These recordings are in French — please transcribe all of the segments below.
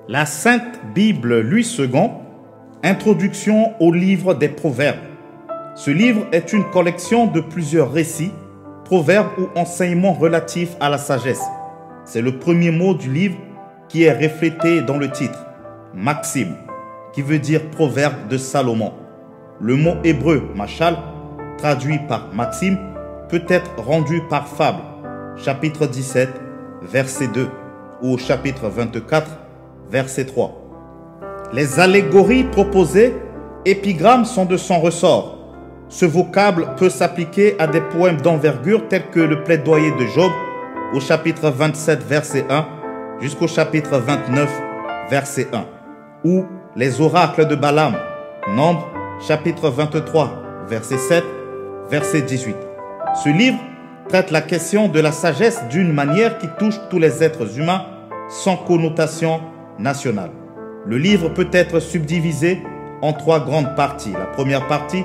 La Sainte Bible Louis II, Introduction au livre des Proverbes. Ce livre est une collection de plusieurs récits, proverbes ou enseignements relatifs à la sagesse. C'est le premier mot du livre qui est reflété dans le titre, Maxime, qui veut dire proverbe de Salomon. Le mot hébreu machal, traduit par Maxime, peut être rendu par fable, chapitre 17, verset 2, ou au chapitre 24, verset 3. Les allégories proposées, épigrammes, sont de son ressort. Ce vocable peut s'appliquer à des poèmes d'envergure tels que le plaidoyer de Job, au chapitre 27, verset 1, jusqu'au chapitre 29, verset 1, ou les oracles de Balaam, Nombre, chapitre 23, verset 7, verset 18. Ce livre traite la question de la sagesse d'une manière qui touche tous les êtres humains sans connotation nationale. Le livre peut être subdivisé en trois grandes parties. La première partie,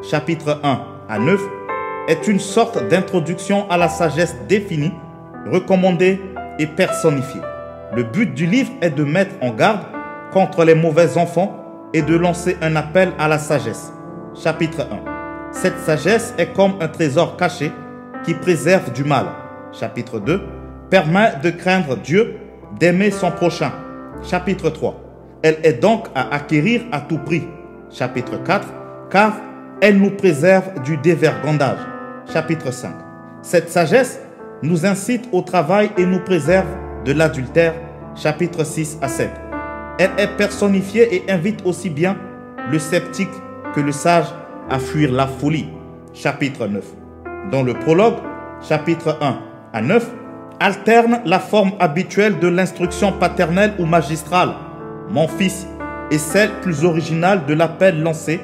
chapitre 1 à 9, est une sorte d'introduction à la sagesse définie, recommandée et personnifiée. Le but du livre est de mettre en garde contre les mauvais enfants et de lancer un appel à la sagesse. Chapitre 1. Cette sagesse est comme un trésor caché qui préserve du mal. Chapitre 2. Permet de craindre Dieu, d'aimer son prochain. Chapitre 3. Elle est donc à acquérir à tout prix. Chapitre 4. Car elle nous préserve du dévergondage. Chapitre 5. Cette sagesse nous incite au travail et nous préserve de l'adultère. Chapitre 6 à 7. Elle est personnifiée et invite aussi bien le sceptique que le sage à fuir la folie. Chapitre 9. Dans le prologue, chapitre 1 à 9, alterne la forme habituelle de l'instruction paternelle ou magistrale, mon fils, et celle plus originale de l'appel lancé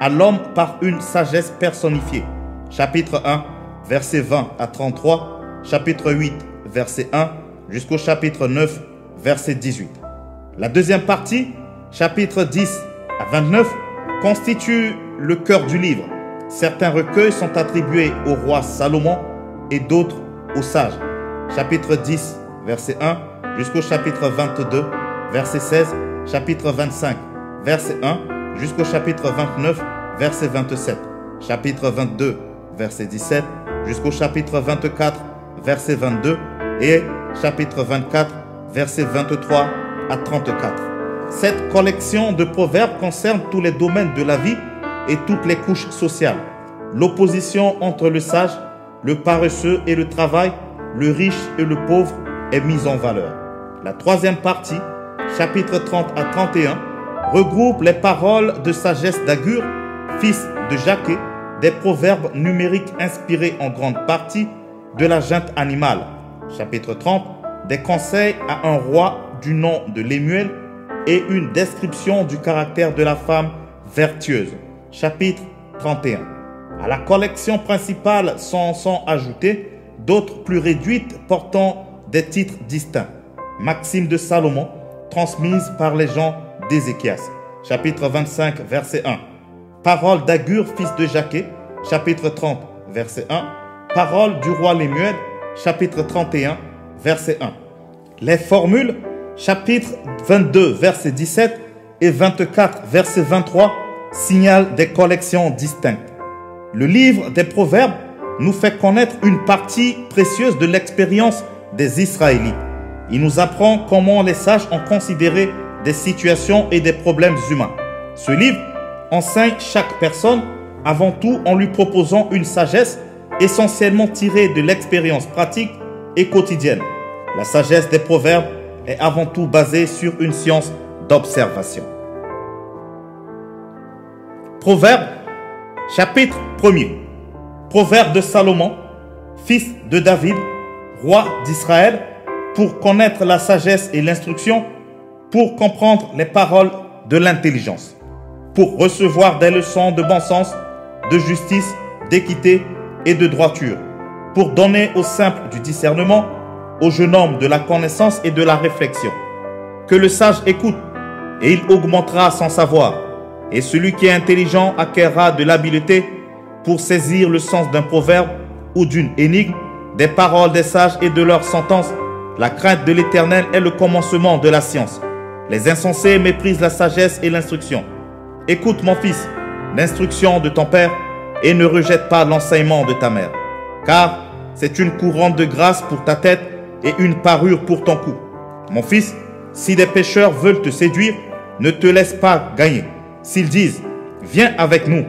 à l'homme par une sagesse personnifiée. Chapitre 1, verset 20 à 33, chapitre 8, verset 1, jusqu'au chapitre 9, verset 18. La deuxième partie, chapitre 10 à 29, constitue le cœur du livre. Certains recueils sont attribués au roi Salomon et d'autres aux sages. Chapitre 10, verset 1, jusqu'au chapitre 22, verset 16, chapitre 25, verset 1, jusqu'au chapitre 29, verset 27, chapitre 22, verset 17, jusqu'au chapitre 24, verset 22 et chapitre 24, verset 23 à 34. Cette collection de proverbes concerne tous les domaines de la vie et toutes les couches sociales. L'opposition entre le sage, le paresseux et le travail, le riche et le pauvre est mise en valeur. La troisième partie, chapitre 30 à 31, regroupe les paroles de sagesse d'Agur, fils de Jaquet, des proverbes numériques inspirés en grande partie de la junte animale. Chapitre 30, des conseils à un roi du nom de Lémuel et une description du caractère de la femme vertueuse. Chapitre 31. À la collection principale sont ajoutés d'autres plus réduites portant des titres distincts. Maxime de Salomon, transmise par les gens d'Ézéchias. Chapitre 25, verset 1. Parole d'Agur, fils de Jaquet. Chapitre 30, verset 1. Parole du roi Lémuel. Chapitre 31, verset 1. Les formules, chapitre 22, verset 17 et 24, verset 23, signalent des collections distinctes. Le livre des Proverbes nous fait connaître une partie précieuse de l'expérience des Israélites. Il nous apprend comment les sages ont considéré des situations et des problèmes humains. Ce livre enseigne chaque personne, avant tout en lui proposant une sagesse essentiellement tirée de l'expérience pratique et quotidienne. La sagesse des Proverbes est avant tout basée sur une science d'observation. Proverbe, chapitre 1er. Proverbe de Salomon, fils de David, roi d'Israël, pour connaître la sagesse et l'instruction, pour comprendre les paroles de l'intelligence, pour recevoir des leçons de bon sens, de justice, d'équité et de droiture, pour donner aux simples du discernement, au jeune homme de la connaissance et de la réflexion. Que le sage écoute, et il augmentera son savoir, et celui qui est intelligent acquérera de l'habileté pour saisir le sens d'un proverbe ou d'une énigme, des paroles des sages et de leurs sentences. La crainte de l'Éternel est le commencement de la science. Les insensés méprisent la sagesse et l'instruction. Écoute mon fils, l'instruction de ton père et ne rejette pas l'enseignement de ta mère. Car c'est une couronne de grâce pour ta tête et une parure pour ton cou. Mon fils, si des pécheurs veulent te séduire, ne te laisse pas gagner. S'ils disent, viens avec nous,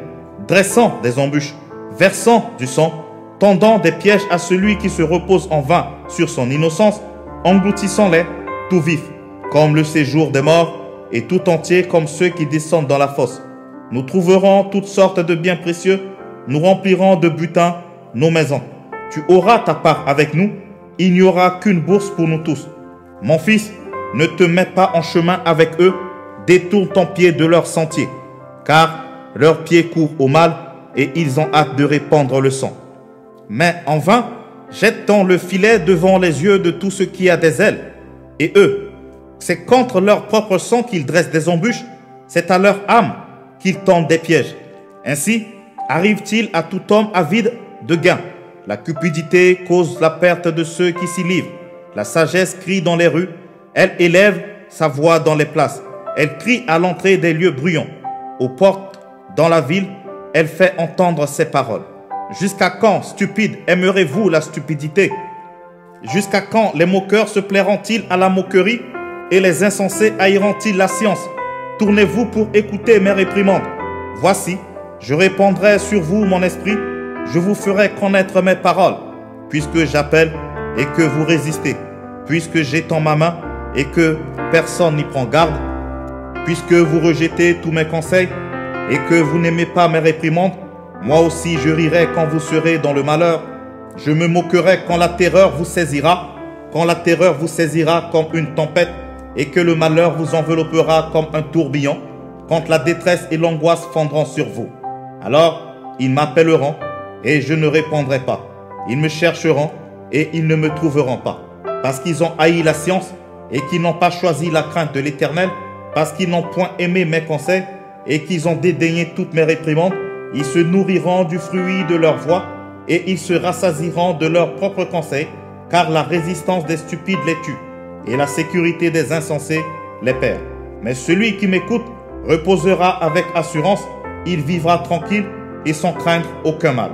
dressant des embûches, versant du sang, tendant des pièges à celui qui se repose en vain sur son innocence, engloutissant-les tout vifs, comme le séjour des morts, et tout entier comme ceux qui descendent dans la fosse. Nous trouverons toutes sortes de biens précieux, nous remplirons de butin nos maisons. Tu auras ta part avec nous, il n'y aura qu'une bourse pour nous tous. Mon fils, ne te mets pas en chemin avec eux, détourne ton pied de leur sentier, car leurs pieds courent au mal et ils ont hâte de répandre le sang. Mais en vain, jette-t-on le filet devant les yeux de tout ce qui a des ailes. Et eux, c'est contre leur propre sang qu'ils dressent des embûches, c'est à leur âme qu'ils tendent des pièges. Ainsi arrive-t-il à tout homme avide de gain. La cupidité cause la perte de ceux qui s'y livrent. La sagesse crie dans les rues, elle élève sa voix dans les places. Elle crie à l'entrée des lieux bruyants. Aux portes, dans la ville, elle fait entendre ses paroles. Jusqu'à quand, stupides, aimerez-vous la stupidité? Jusqu'à quand les moqueurs se plairont-ils à la moquerie et les insensés haïront-ils la science? Tournez-vous pour écouter mes réprimandes. Voici, je répandrai sur vous mon esprit, je vous ferai connaître mes paroles, puisque j'appelle et que vous résistez, puisque j'étends ma main et que personne n'y prend garde, puisque vous rejetez tous mes conseils et que vous n'aimez pas mes réprimandes. Moi aussi je rirai quand vous serez dans le malheur. Je me moquerai quand la terreur vous saisira, quand la terreur vous saisira comme une tempête et que le malheur vous enveloppera comme un tourbillon, quand la détresse et l'angoisse fondront sur vous. Alors ils m'appelleront et je ne répondrai pas. Ils me chercheront et ils ne me trouveront pas. Parce qu'ils ont haï la science et qu'ils n'ont pas choisi la crainte de l'Éternel, parce qu'ils n'ont point aimé mes conseils et qu'ils ont dédaigné toutes mes réprimandes, ils se nourriront du fruit de leur voix et ils se rassasieront de leurs propres conseils, car la résistance des stupides les tue et la sécurité des insensés les perd. Mais celui qui m'écoute reposera avec assurance, il vivra tranquille et sans craindre aucun mal.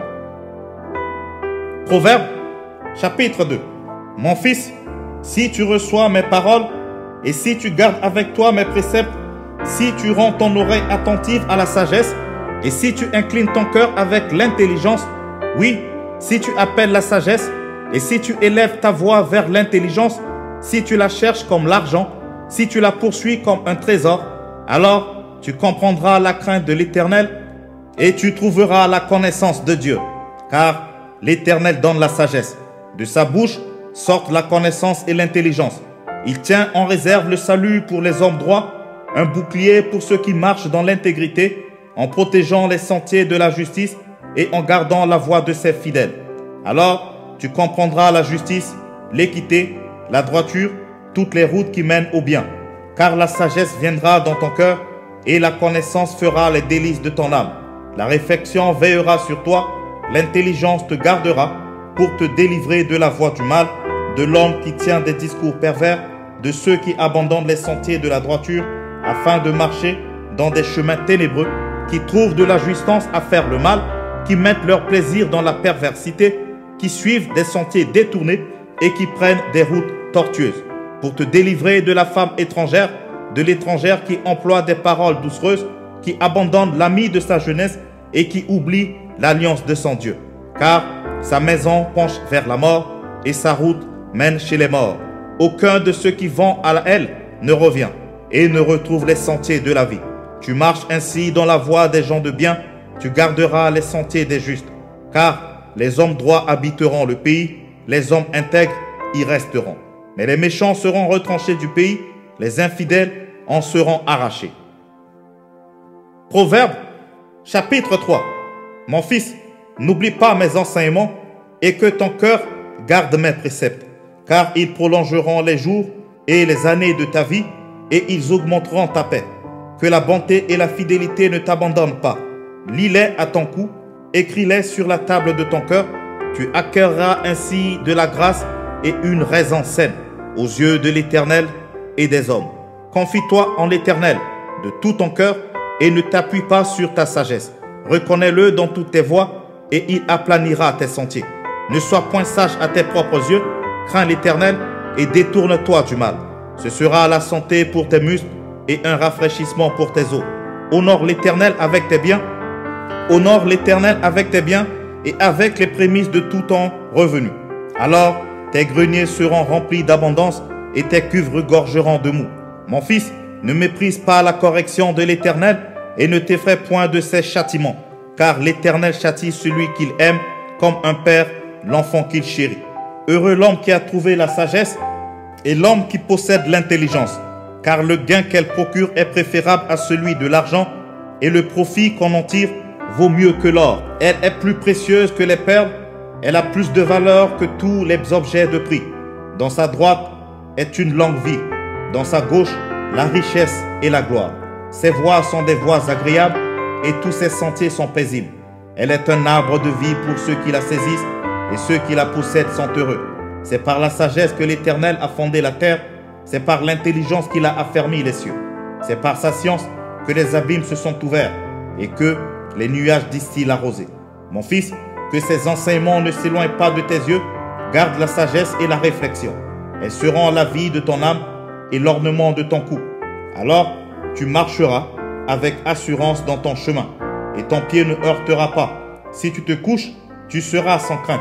Proverbe, chapitre 2. Mon fils, si tu reçois mes paroles et si tu gardes avec toi mes préceptes, si tu rends ton oreille attentive à la sagesse et si tu inclines ton cœur avec l'intelligence, oui, si tu appelles la sagesse et si tu élèves ta voix vers l'intelligence, si tu la cherches comme l'argent, si tu la poursuis comme un trésor, alors tu comprendras la crainte de l'Éternel et tu trouveras la connaissance de Dieu. Car l'Éternel donne la sagesse. De sa bouche sortent la connaissance et l'intelligence. Il tient en réserve le salut pour les hommes droits, un bouclier pour ceux qui marchent dans l'intégrité, en protégeant les sentiers de la justice et en gardant la voie de ses fidèles. Alors tu comprendras la justice, l'équité, la droiture, toutes les routes qui mènent au bien. Car la sagesse viendra dans ton cœur et la connaissance fera les délices de ton âme. La réflexion veillera sur toi, l'intelligence te gardera pour te délivrer de la voie du mal, de l'homme qui tient des discours pervers, de ceux qui abandonnent les sentiers de la droiture afin de marcher dans des chemins ténébreux, qui trouvent de la jouissance à faire le mal, qui mettent leur plaisir dans la perversité, qui suivent des sentiers détournés et qui prennent des routes tortueuses, pour te délivrer de la femme étrangère, de l'étrangère qui emploie des paroles doucereuses, qui abandonne l'ami de sa jeunesse et qui oublie l'alliance de son Dieu. Car sa maison penche vers la mort et sa route mène chez les morts. Aucun de ceux qui vont à elle ne revient et ne retrouve les sentiers de la vie. Tu marches ainsi dans la voie des gens de bien, tu garderas les sentiers des justes. Car les hommes droits habiteront le pays, les hommes intègres y resteront. Mais les méchants seront retranchés du pays, les infidèles en seront arrachés. Proverbe, chapitre 3. Mon fils, n'oublie pas mes enseignements et que ton cœur garde mes préceptes, car ils prolongeront les jours et les années de ta vie et ils augmenteront ta paix. Que la bonté et la fidélité ne t'abandonnent pas. Lis-les à ton cou, écris-les sur la table de ton cœur. Tu acquerras ainsi de la grâce et une raison saine aux yeux de l'Éternel et des hommes. Confie-toi en l'Éternel de tout ton cœur et ne t'appuie pas sur ta sagesse. Reconnais-le dans toutes tes voies et il aplanira tes sentiers. Ne sois point sage à tes propres yeux, crains l'Éternel et détourne-toi du mal. Ce sera la santé pour tes muscles et un rafraîchissement pour tes os. Honore l'Éternel avec tes biens. Honore l'Éternel avec tes biens et avec les prémices de tout ton revenu. Alors tes greniers seront remplis d'abondance et tes cuves regorgeront de mou. Mon fils, ne méprise pas la correction de l'Éternel et ne t'effraie point de ses châtiments, car l'Éternel châtie celui qu'il aime comme un père l'enfant qu'il chérit. Heureux l'homme qui a trouvé la sagesse et l'homme qui possède l'intelligence, car le gain qu'elle procure est préférable à celui de l'argent et le profit qu'on en tire vaut mieux que l'or. Elle est plus précieuse que les perles, elle a plus de valeur que tous les objets de prix. Dans sa droite est une longue vie, dans sa gauche la richesse et la gloire. Ses voies sont des voies agréables et tous ses sentiers sont paisibles. Elle est un arbre de vie pour ceux qui la saisissent et ceux qui la possèdent sont heureux. C'est par la sagesse que l'Éternel a fondé la terre, c'est par l'intelligence qu'il a affermi les cieux. C'est par sa science que les abîmes se sont ouverts et que les nuages distillent la rosée. Mon fils, que ces enseignements ne s'éloignent pas de tes yeux, garde la sagesse et la réflexion. Elles seront la vie de ton âme et l'ornement de ton cou. Alors tu marcheras avec assurance dans ton chemin et ton pied ne heurtera pas. Si tu te couches, tu seras sans crainte.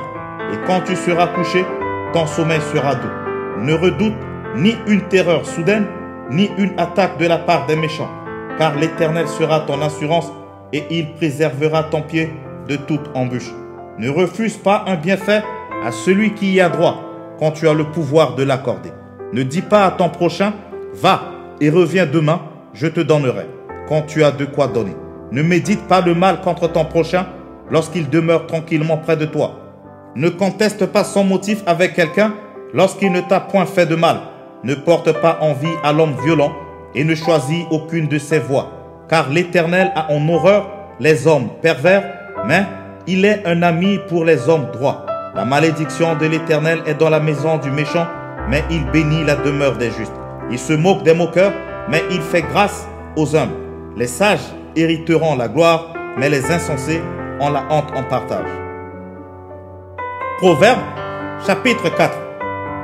Et quand tu seras couché, ton sommeil sera doux. Ne redoute ni une terreur soudaine, ni une attaque de la part des méchants, car l'Éternel sera ton assurance et il préservera ton pied de toute embûche. Ne refuse pas un bienfait à celui qui y a droit quand tu as le pouvoir de l'accorder. Ne dis pas à ton prochain, va et reviens demain, je te donnerai, quand tu as de quoi donner. Ne médite pas le mal contre ton prochain lorsqu'il demeure tranquillement près de toi. Ne conteste pas son motif avec quelqu'un lorsqu'il ne t'a point fait de mal. Ne porte pas envie à l'homme violent et ne choisis aucune de ses voies. Car l'Éternel a en horreur les hommes pervers, mais il est un ami pour les hommes droits. La malédiction de l'Éternel est dans la maison du méchant, mais il bénit la demeure des justes. Il se moque des moqueurs, mais il fait grâce aux humbles. Les sages hériteront la gloire, mais les insensés ont la honte en partage. Proverbe, chapitre 4.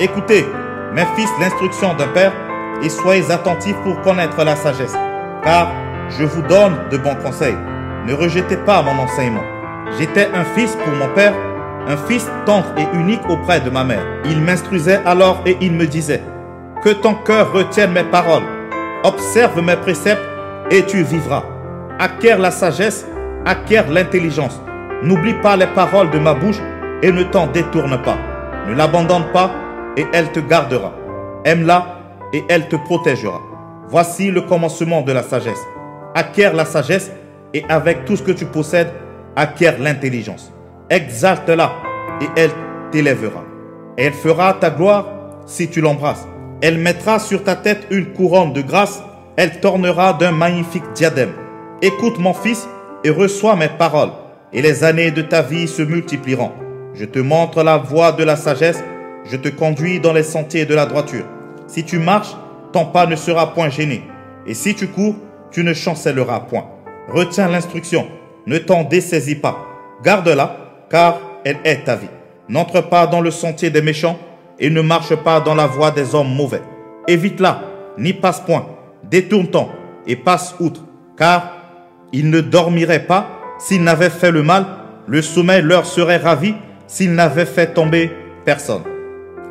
Écoutez, mes fils, l'instruction d'un père, et soyez attentifs pour connaître la sagesse, car je vous donne de bons conseils. Ne rejetez pas mon enseignement. J'étais un fils pour mon père, un fils tendre et unique auprès de ma mère. Il m'instruisait alors et il me disait, que ton cœur retienne mes paroles, observe mes préceptes et tu vivras. Acquiert la sagesse, acquiert l'intelligence. N'oublie pas les paroles de ma bouche et ne t'en détourne pas. Ne l'abandonne pas et elle te gardera. Aime-la et elle te protégera. Voici le commencement de la sagesse. Acquiert la sagesse et avec tout ce que tu possèdes, acquiert l'intelligence. Exalte-la et elle t'élèvera. Elle fera ta gloire si tu l'embrasses. Elle mettra sur ta tête une couronne de grâce. Elle t'ornera d'un magnifique diadème. Écoute mon fils et reçois mes paroles, et les années de ta vie se multiplieront. Je te montre la voie de la sagesse, je te conduis dans les sentiers de la droiture. Si tu marches, ton pas ne sera point gêné, et si tu cours, tu ne chancelleras point. Retiens l'instruction, ne t'en dessaisis pas. Garde-la, car elle est ta vie. N'entre pas dans le sentier des méchants, et ne marche pas dans la voie des hommes mauvais. Évite-la, n'y passe point. Détourne-t'en et passe outre, car ils ne dormiraient pas s'ils n'avaient fait le mal, le sommeil leur serait ravi s'ils n'avaient fait tomber personne.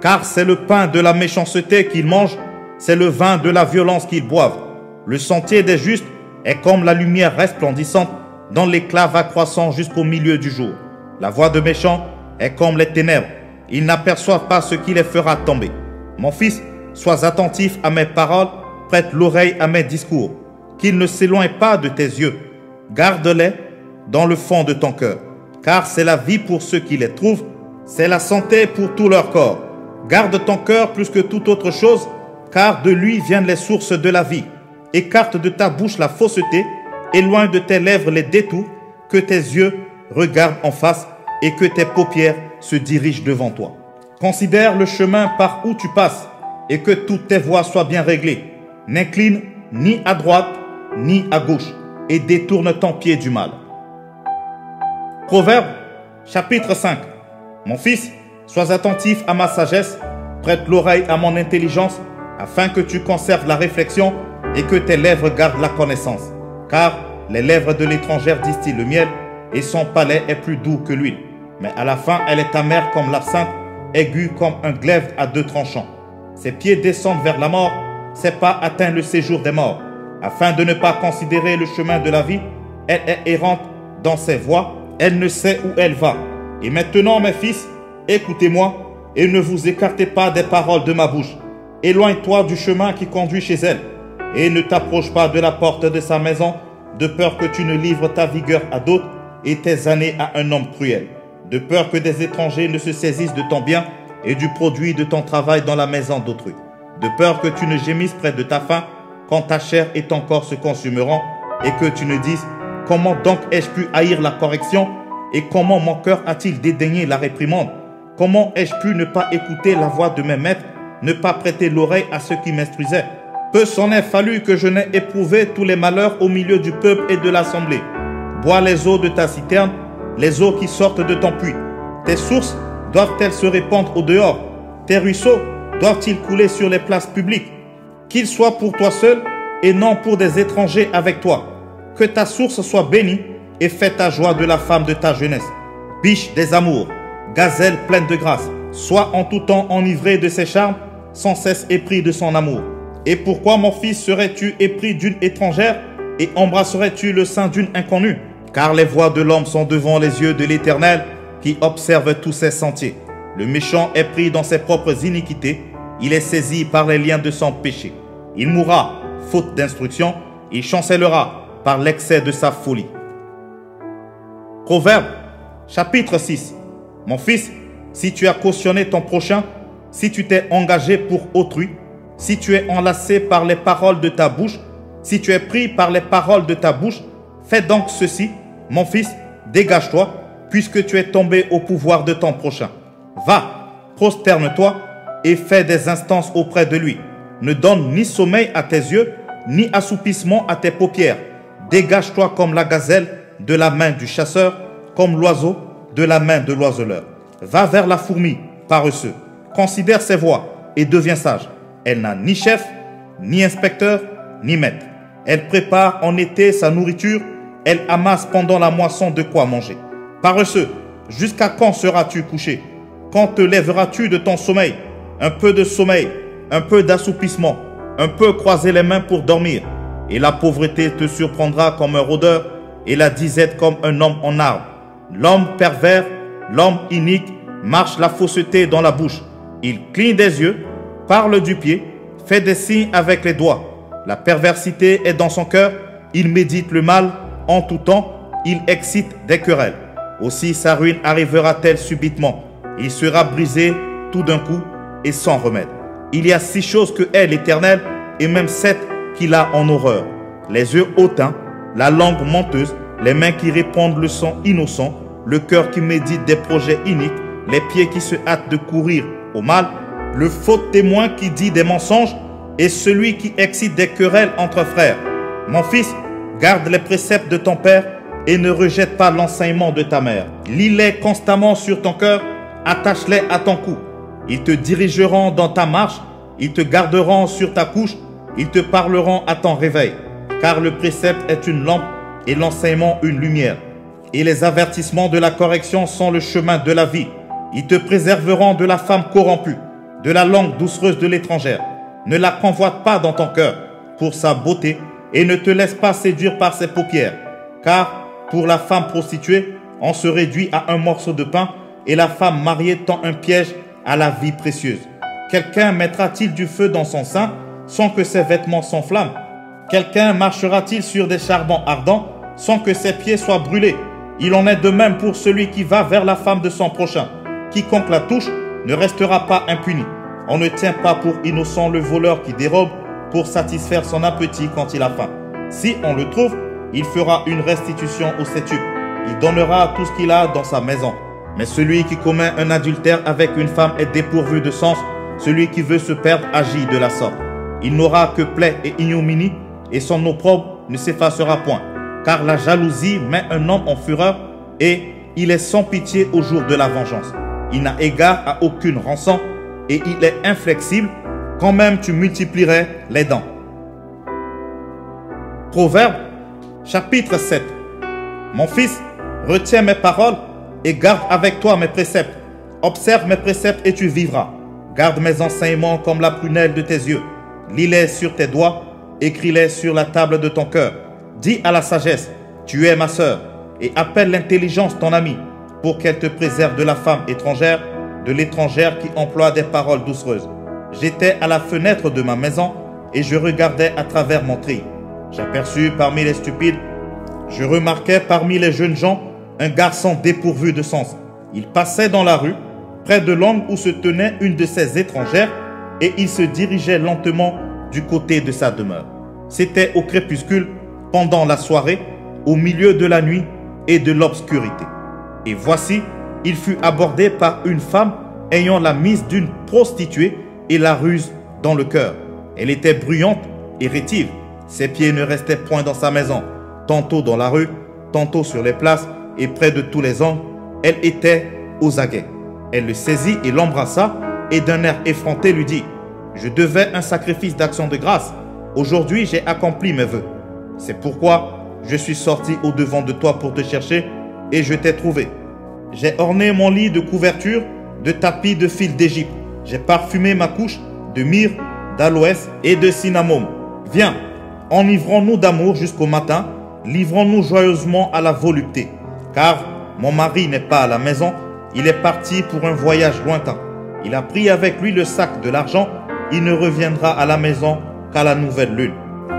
Car c'est le pain de la méchanceté qu'ils mangent, c'est le vin de la violence qu'ils boivent. Le sentier des justes est comme la lumière resplendissante dans l'éclat va croissant jusqu'au milieu du jour. La voie de méchants est comme les ténèbres, ils n'aperçoivent pas ce qui les fera tomber. Mon fils, sois attentif à mes paroles, prête l'oreille à mes discours, qu'ils ne s'éloignent pas de tes yeux. Garde-les dans le fond de ton cœur, car c'est la vie pour ceux qui les trouvent, c'est la santé pour tout leur corps. Garde ton cœur plus que toute autre chose, car de lui viennent les sources de la vie. Écarte de ta bouche la fausseté, éloigne de tes lèvres les détours, que tes yeux regardent en face et que tes paupières se dirigent devant toi. Considère le chemin par où tu passes et que toutes tes voies soient bien réglées. N'incline ni à droite ni à gauche et détourne ton pied du mal. Proverbe, chapitre 5. Mon fils, sois attentif à ma sagesse, prête l'oreille à mon intelligence, afin que tu conserves la réflexion et que tes lèvres gardent la connaissance. Car les lèvres de l'étrangère distillent le miel, et son palais est plus doux que l'huile. Mais à la fin, elle est amère comme l'absinthe, aiguë comme un glaive à deux tranchants. Ses pieds descendent vers la mort, ses pas atteignent le séjour des morts. Afin de ne pas considérer le chemin de la vie, elle est errante dans ses voies, elle ne sait où elle va. Et maintenant, mes fils, écoutez-moi, et ne vous écartez pas des paroles de ma bouche. Éloigne-toi du chemin qui conduit chez elle, et ne t'approche pas de la porte de sa maison, de peur que tu ne livres ta vigueur à d'autres et tes années à un homme cruel, de peur que des étrangers ne se saisissent de ton bien et du produit de ton travail dans la maison d'autrui, de peur que tu ne gémisses près de ta faim quand ta chair et ton corps se consumeront, et que tu ne dises « Comment donc ai-je pu haïr la correction, et comment mon cœur a-t-il dédaigné la réprimande? Comment ai-je pu ne pas écouter la voix de mes maîtres, ne pas prêter l'oreille à ceux qui m'instruisaient? Peu s'en est fallu que je n'ai éprouvé tous les malheurs au milieu du peuple et de l'assemblée. Bois les eaux de ta citerne, les eaux qui sortent de ton puits. Tes sources doivent-elles se répandre au dehors? Tes ruisseaux doivent-ils couler sur les places publiques? Qu'ils soient pour toi seul et non pour des étrangers avec toi. Que ta source soit bénie et fais ta joie de la femme de ta jeunesse. Biche des amours, gazelle pleine de grâce, sois en tout temps enivré de ses charmes, sans cesse épris de son amour. Et pourquoi, mon fils, serais-tu épris d'une étrangère et embrasserais-tu le sein d'une inconnue? Car les voies de l'homme sont devant les yeux de l'Éternel, qui observe tous ses sentiers. Le méchant est pris dans ses propres iniquités, il est saisi par les liens de son péché. Il mourra, faute d'instruction, il chancellera par l'excès de sa folie. Proverbe, chapitre 6. Mon fils, si tu as cautionné ton prochain, si tu t'es engagé pour autrui, si tu es enlacé par les paroles de ta bouche, si tu es pris par les paroles de ta bouche, fais donc ceci, mon fils, dégage-toi, puisque tu es tombé au pouvoir de ton prochain. Va, prosterne-toi et fais des instances auprès de lui. Ne donne ni sommeil à tes yeux, ni assoupissement à tes paupières. Dégage-toi comme la gazelle de la main du chasseur, comme l'oiseau de la main de l'oiseleur. Va vers la fourmi, paresseux. Considère ses voies et deviens sage. Elle n'a ni chef, ni inspecteur, ni maître. Elle prépare en été sa nourriture, elle amasse pendant la moisson de quoi manger. Paresseux, jusqu'à quand seras-tu couché? Quand te lèveras-tu de ton sommeil? Un peu de sommeil, un peu d'assoupissement, un peu croiser les mains pour dormir. Et la pauvreté te surprendra comme un rôdeur et la disette comme un homme en arbre. L'homme pervers, l'homme inique, marche la fausseté dans la bouche. Il cligne des yeux, parle du pied, fait des signes avec les doigts. La perversité est dans son cœur, il médite le mal en tout temps, il excite des querelles. Aussi sa ruine arrivera-t-elle subitement. Il sera brisé tout d'un coup et sans remède. Il y a 6 choses que hait l'Éternel et même 7 qu'il a en horreur. Les yeux hautains, la langue menteuse, les mains qui répandent le sang innocent, le cœur qui médite des projets iniques, les pieds qui se hâtent de courir au mal, le faux témoin qui dit des mensonges et celui qui excite des querelles entre frères. Mon fils, garde les préceptes de ton père et ne rejette pas l'enseignement de ta mère. Lis-les constamment sur ton cœur, attache-les à ton cou. Ils te dirigeront dans ta marche, ils te garderont sur ta couche, ils te parleront à ton réveil. Car le précepte est une lampe et l'enseignement une lumière. Et les avertissements de la correction sont le chemin de la vie. Ils te préserveront de la femme corrompue, de la langue doucereuse de l'étrangère. Ne la convoite pas dans ton cœur pour sa beauté et ne te laisse pas séduire par ses paupières. Car pour la femme prostituée, on se réduit à un morceau de pain et la femme mariée tend un piège à la vie précieuse. Quelqu'un mettra-t-il du feu dans son sein sans que ses vêtements s'enflamment? Quelqu'un marchera-t-il sur des charbons ardents sans que ses pieds soient brûlés? Il en est de même pour celui qui va vers la femme de son prochain. Quiconque la touche ne restera pas impuni. On ne tient pas pour innocent le voleur qui dérobe pour satisfaire son appétit quand il a faim. Si on le trouve, il fera une restitution au septuple. Il donnera tout ce qu'il a dans sa maison. Mais celui qui commet un adultère avec une femme est dépourvu de sens. Celui qui veut se perdre agit de la sorte. Il n'aura que plaie et ignominie, et son opprobre ne s'effacera point. Car la jalousie met un homme en fureur, et il est sans pitié au jour de la vengeance. Il n'a égard à aucune rançon, et il est inflexible, quand même tu multiplierais les dents. Proverbe, chapitre 7. Mon fils, retiens mes paroles et garde avec toi mes préceptes. Observe mes préceptes et tu vivras. Garde mes enseignements comme la prunelle de tes yeux. Lis-les sur tes doigts, écris-les sur la table de ton cœur. Dis à la sagesse, tu es ma sœur, et appelle l'intelligence ton amie, pour qu'elle te préserve de la femme étrangère, de l'étrangère qui emploie des paroles doucereuses. J'étais à la fenêtre de ma maison, et je regardais à travers mon treillis. J'aperçus parmi les stupides, je remarquais parmi les jeunes gens un garçon dépourvu de sens. Il passait dans la rue, près de l'angle où se tenait une de ces étrangères, et il se dirigeait lentement du côté de sa demeure. C'était au crépuscule, pendant la soirée, au milieu de la nuit et de l'obscurité. Et voici, il fut abordé par une femme ayant la mise d'une prostituée et la ruse dans le cœur. Elle était bruyante et rétive. Ses pieds ne restaient point dans sa maison, tantôt dans la rue, tantôt sur les places et près de tous les angles. Elle était aux aguets. Elle le saisit et l'embrassa et d'un air effronté lui dit « Je devais un sacrifice d'action de grâce. Aujourd'hui, j'ai accompli mes vœux. C'est pourquoi je suis sorti au-devant de toi pour te chercher et je t'ai trouvé. J'ai orné mon lit de couverture, de tapis de fil d'Égypte. J'ai parfumé ma couche de myrrhe, d'aloès et de cinnamome. Viens, enivrons-nous d'amour jusqu'au matin, livrons-nous joyeusement à la volupté. Car mon mari n'est pas à la maison, il est parti pour un voyage lointain. Il a pris avec lui le sac de l'argent, il ne reviendra à la maison qu'à la nouvelle lune. »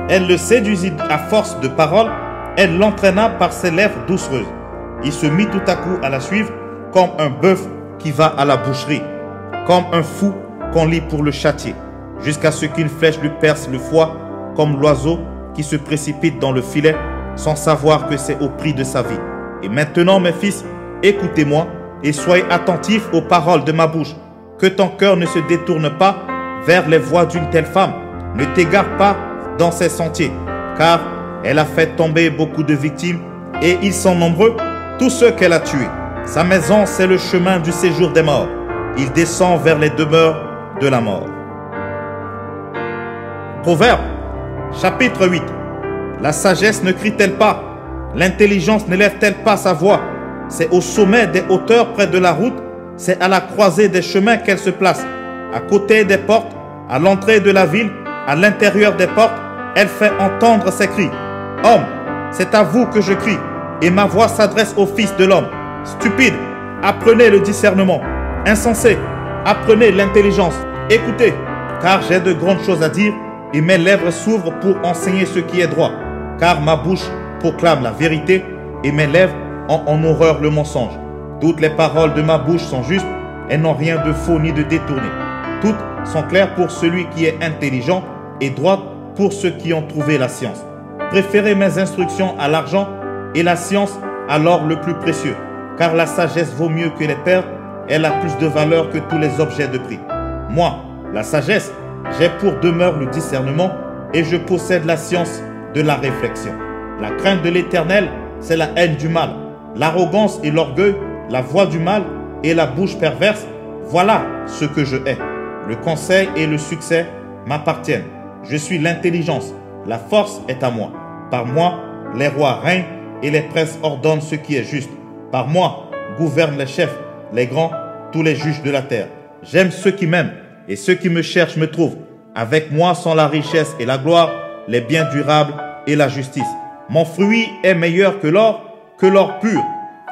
Elle le séduisit à force de paroles, elle l'entraîna par ses lèvres doucereuses. Il se mit tout à coup à la suivre, comme un bœuf qui va à la boucherie, comme un fou qu'on lie pour le châtier, jusqu'à ce qu'une flèche lui perce le foie, comme l'oiseau qui se précipite dans le filet, sans savoir que c'est au prix de sa vie. Et maintenant, mes fils, écoutez-moi et soyez attentifs aux paroles de ma bouche. Que ton cœur ne se détourne pas vers les voies d'une telle femme. Ne t'égare pas dans ses sentiers, car elle a fait tomber beaucoup de victimes et ils sont nombreux, tous ceux qu'elle a tués. Sa maison, c'est le chemin du séjour des morts. Il descend vers les demeures de la mort. Proverbe, chapitre 8. La sagesse ne crie-t-elle pas? L'intelligence ne lève-t-elle pas sa voix? C'est au sommet des hauteurs près de la route, c'est à la croisée des chemins qu'elle se place. À côté des portes, à l'entrée de la ville, à l'intérieur des portes, elle fait entendre ses cris. Homme, c'est à vous que je crie, et ma voix s'adresse au Fils de l'homme. Stupide, apprenez le discernement. Insensé, apprenez l'intelligence. Écoutez, car j'ai de grandes choses à dire, et mes lèvres s'ouvrent pour enseigner ce qui est droit. Car ma bouche proclame la vérité, et mes lèvres ont en horreur le mensonge. Toutes les paroles de ma bouche sont justes, elles n'ont rien de faux ni de détourné. Toutes sont claires pour celui qui est intelligent et droites pour ceux qui ont trouvé la science. Préférez mes instructions à l'argent et la science à l'or le plus précieux, car la sagesse vaut mieux que les perles, elle a plus de valeur que tous les objets de prix. Moi, la sagesse, j'ai pour demeure le discernement et je possède la science de la réflexion. La crainte de l'Éternel, c'est la haine du mal. L'arrogance et l'orgueil, la voix du mal et la bouche perverse, voilà ce que je hais. Le conseil et le succès m'appartiennent. Je suis l'intelligence, la force est à moi. Par moi, les rois règnent et les princes ordonnent ce qui est juste. Par moi, gouvernent les chefs, les grands, tous les juges de la terre. J'aime ceux qui m'aiment et ceux qui me cherchent me trouvent. Avec moi sont la richesse et la gloire, les biens durables et la justice. Mon fruit est meilleur que l'or pur,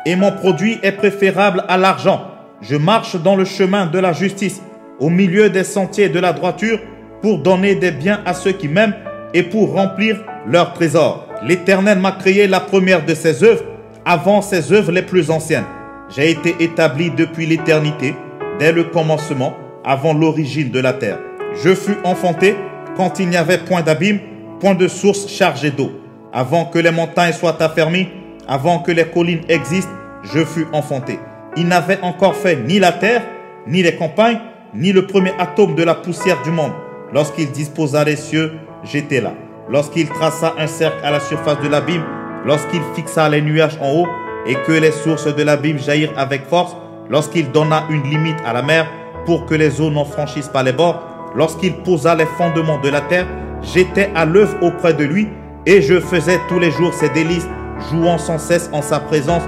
et mon produit est préférable à l'argent. Je marche dans le chemin de la justice, au milieu des sentiers de la droiture, pour donner des biens à ceux qui m'aiment et pour remplir leurs trésors. L'Éternel m'a créé la première de ses œuvres, avant ses œuvres les plus anciennes. J'ai été établi depuis l'éternité, dès le commencement, avant l'origine de la terre. Je fus enfanté quand il n'y avait point d'abîme, point de source chargée d'eau. Avant que les montagnes soient affermies, avant que les collines existent, je fus enfanté. Il n'avait encore fait ni la terre, ni les campagnes, ni le premier atome de la poussière du monde. Lorsqu'il disposa les cieux, j'étais là. Lorsqu'il traça un cercle à la surface de l'abîme, lorsqu'il fixa les nuages en haut et que les sources de l'abîme jaillirent avec force, lorsqu'il donna une limite à la mer pour que les eaux n'en franchissent pas les bords, lorsqu'il posa les fondements de la terre, j'étais à l'œuvre auprès de lui et je faisais tous les jours ses délices, jouant sans cesse en sa présence,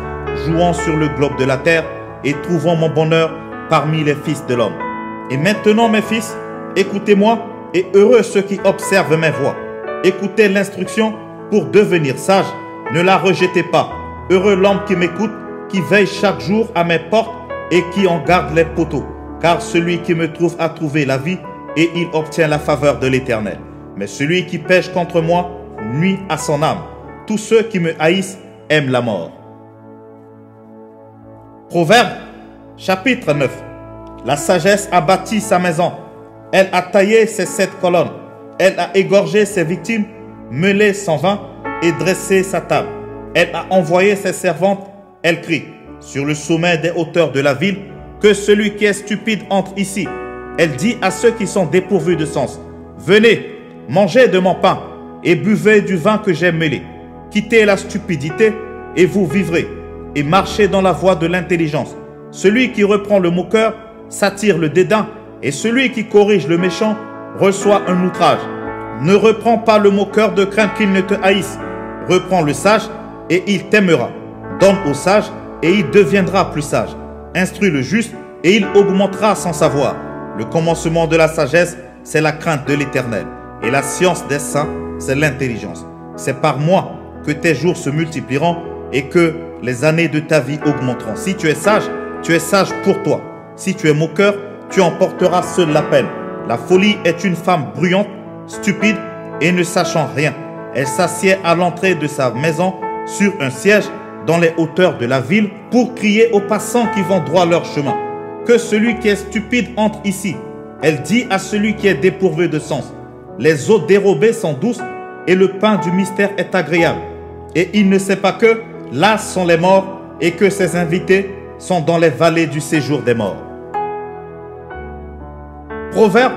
jouant sur le globe de la terre et trouvant mon bonheur parmi les fils de l'homme. Et maintenant, mes fils, écoutez-moi et heureux ceux qui observent mes voies. Écoutez l'instruction pour devenir sage, ne la rejetez pas. Heureux l'homme qui m'écoute, qui veille chaque jour à mes portes et qui en garde les poteaux. Car celui qui me trouve a trouvé la vie et il obtient la faveur de l'Éternel. Mais celui qui pêche contre moi nuit à son âme. Tous ceux qui me haïssent aiment la mort. Proverbe, chapitre 9. La sagesse a bâti sa maison. Elle a taillé ses 7 colonnes. Elle a égorgé ses victimes, meulé son vin et dressé sa table. Elle a envoyé ses servantes. Elle crie sur le sommet des hauteurs de la ville que celui qui est stupide entre ici. Elle dit à ceux qui sont dépourvus de sens: venez, mangez de mon pain et buvez du vin que j'ai mêlé. Quittez la stupidité et vous vivrez, et marchez dans la voie de l'intelligence. Celui qui reprend le moqueur s'attire le dédain, et celui qui corrige le méchant reçoit un outrage. Ne reprends pas le moqueur de crainte qu'il ne te haïsse. Reprends le sage et il t'aimera. Donne au sage et il deviendra plus sage. Instruis le juste et il augmentera son savoir. Le commencement de la sagesse, c'est la crainte de l'Éternel. Et la science des saints, c'est l'intelligence. C'est par moi que tes jours se multiplieront et que les années de ta vie augmenteront. Si tu es sage pour toi. Si tu es moqueur, tu emporteras seul la peine. La folie est une femme bruyante, stupide et ne sachant rien. Elle s'assied à l'entrée de sa maison sur un siège dans les hauteurs de la ville pour crier aux passants qui vont droit leur chemin. Que celui qui est stupide entre ici. Elle dit à celui qui est dépourvu de sens: les eaux dérobées sont douces et le pain du mystère est agréable. Et il ne sait pas que là sont les morts et que ses invités sont dans les vallées du séjour des morts. Proverbe,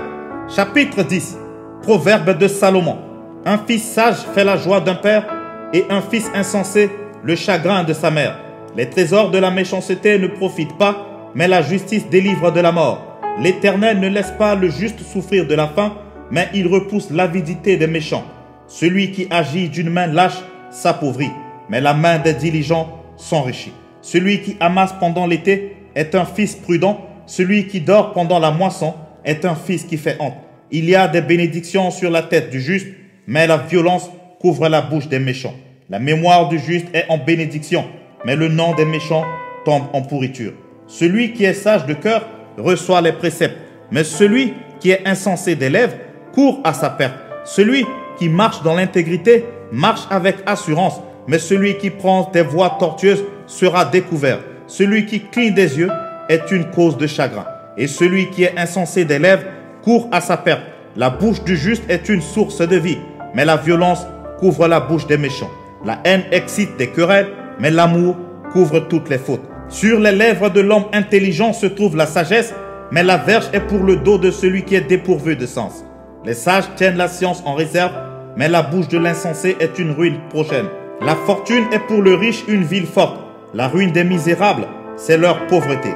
chapitre 10. Proverbe de Salomon. Un fils sage fait la joie d'un père et un fils insensé le chagrin de sa mère. Les trésors de la méchanceté ne profitent pas, mais la justice délivre de la mort. L'Éternel ne laisse pas le juste souffrir de la faim, mais il repousse l'avidité des méchants. Celui qui agit d'une main lâche s'appauvrit, mais la main des diligents s'enrichit. Celui qui amasse pendant l'été est un fils prudent. Celui qui dort pendant la moisson est un fils qui fait honte. Il y a des bénédictions sur la tête du juste, mais la violence couvre la bouche des méchants. La mémoire du juste est en bénédiction, mais le nom des méchants tombe en pourriture. Celui qui est sage de cœur reçoit les préceptes, mais celui qui est insensé des lèvres court à sa perte. Celui qui marche dans l'intégrité marche avec assurance, mais celui qui prend des voies tortueuses sera découvert. Celui qui cligne des yeux est une cause de chagrin, et celui qui est insensé des lèvres court à sa perte. La bouche du juste est une source de vie, mais la violence couvre la bouche des méchants. La haine excite des querelles, mais l'amour couvre toutes les fautes. Sur les lèvres de l'homme intelligent se trouve la sagesse, mais la verge est pour le dos de celui qui est dépourvu de sens. Les sages tiennent la science en réserve, mais la bouche de l'insensé est une ruine prochaine. La fortune est pour le riche une ville forte. La ruine des misérables, c'est leur pauvreté.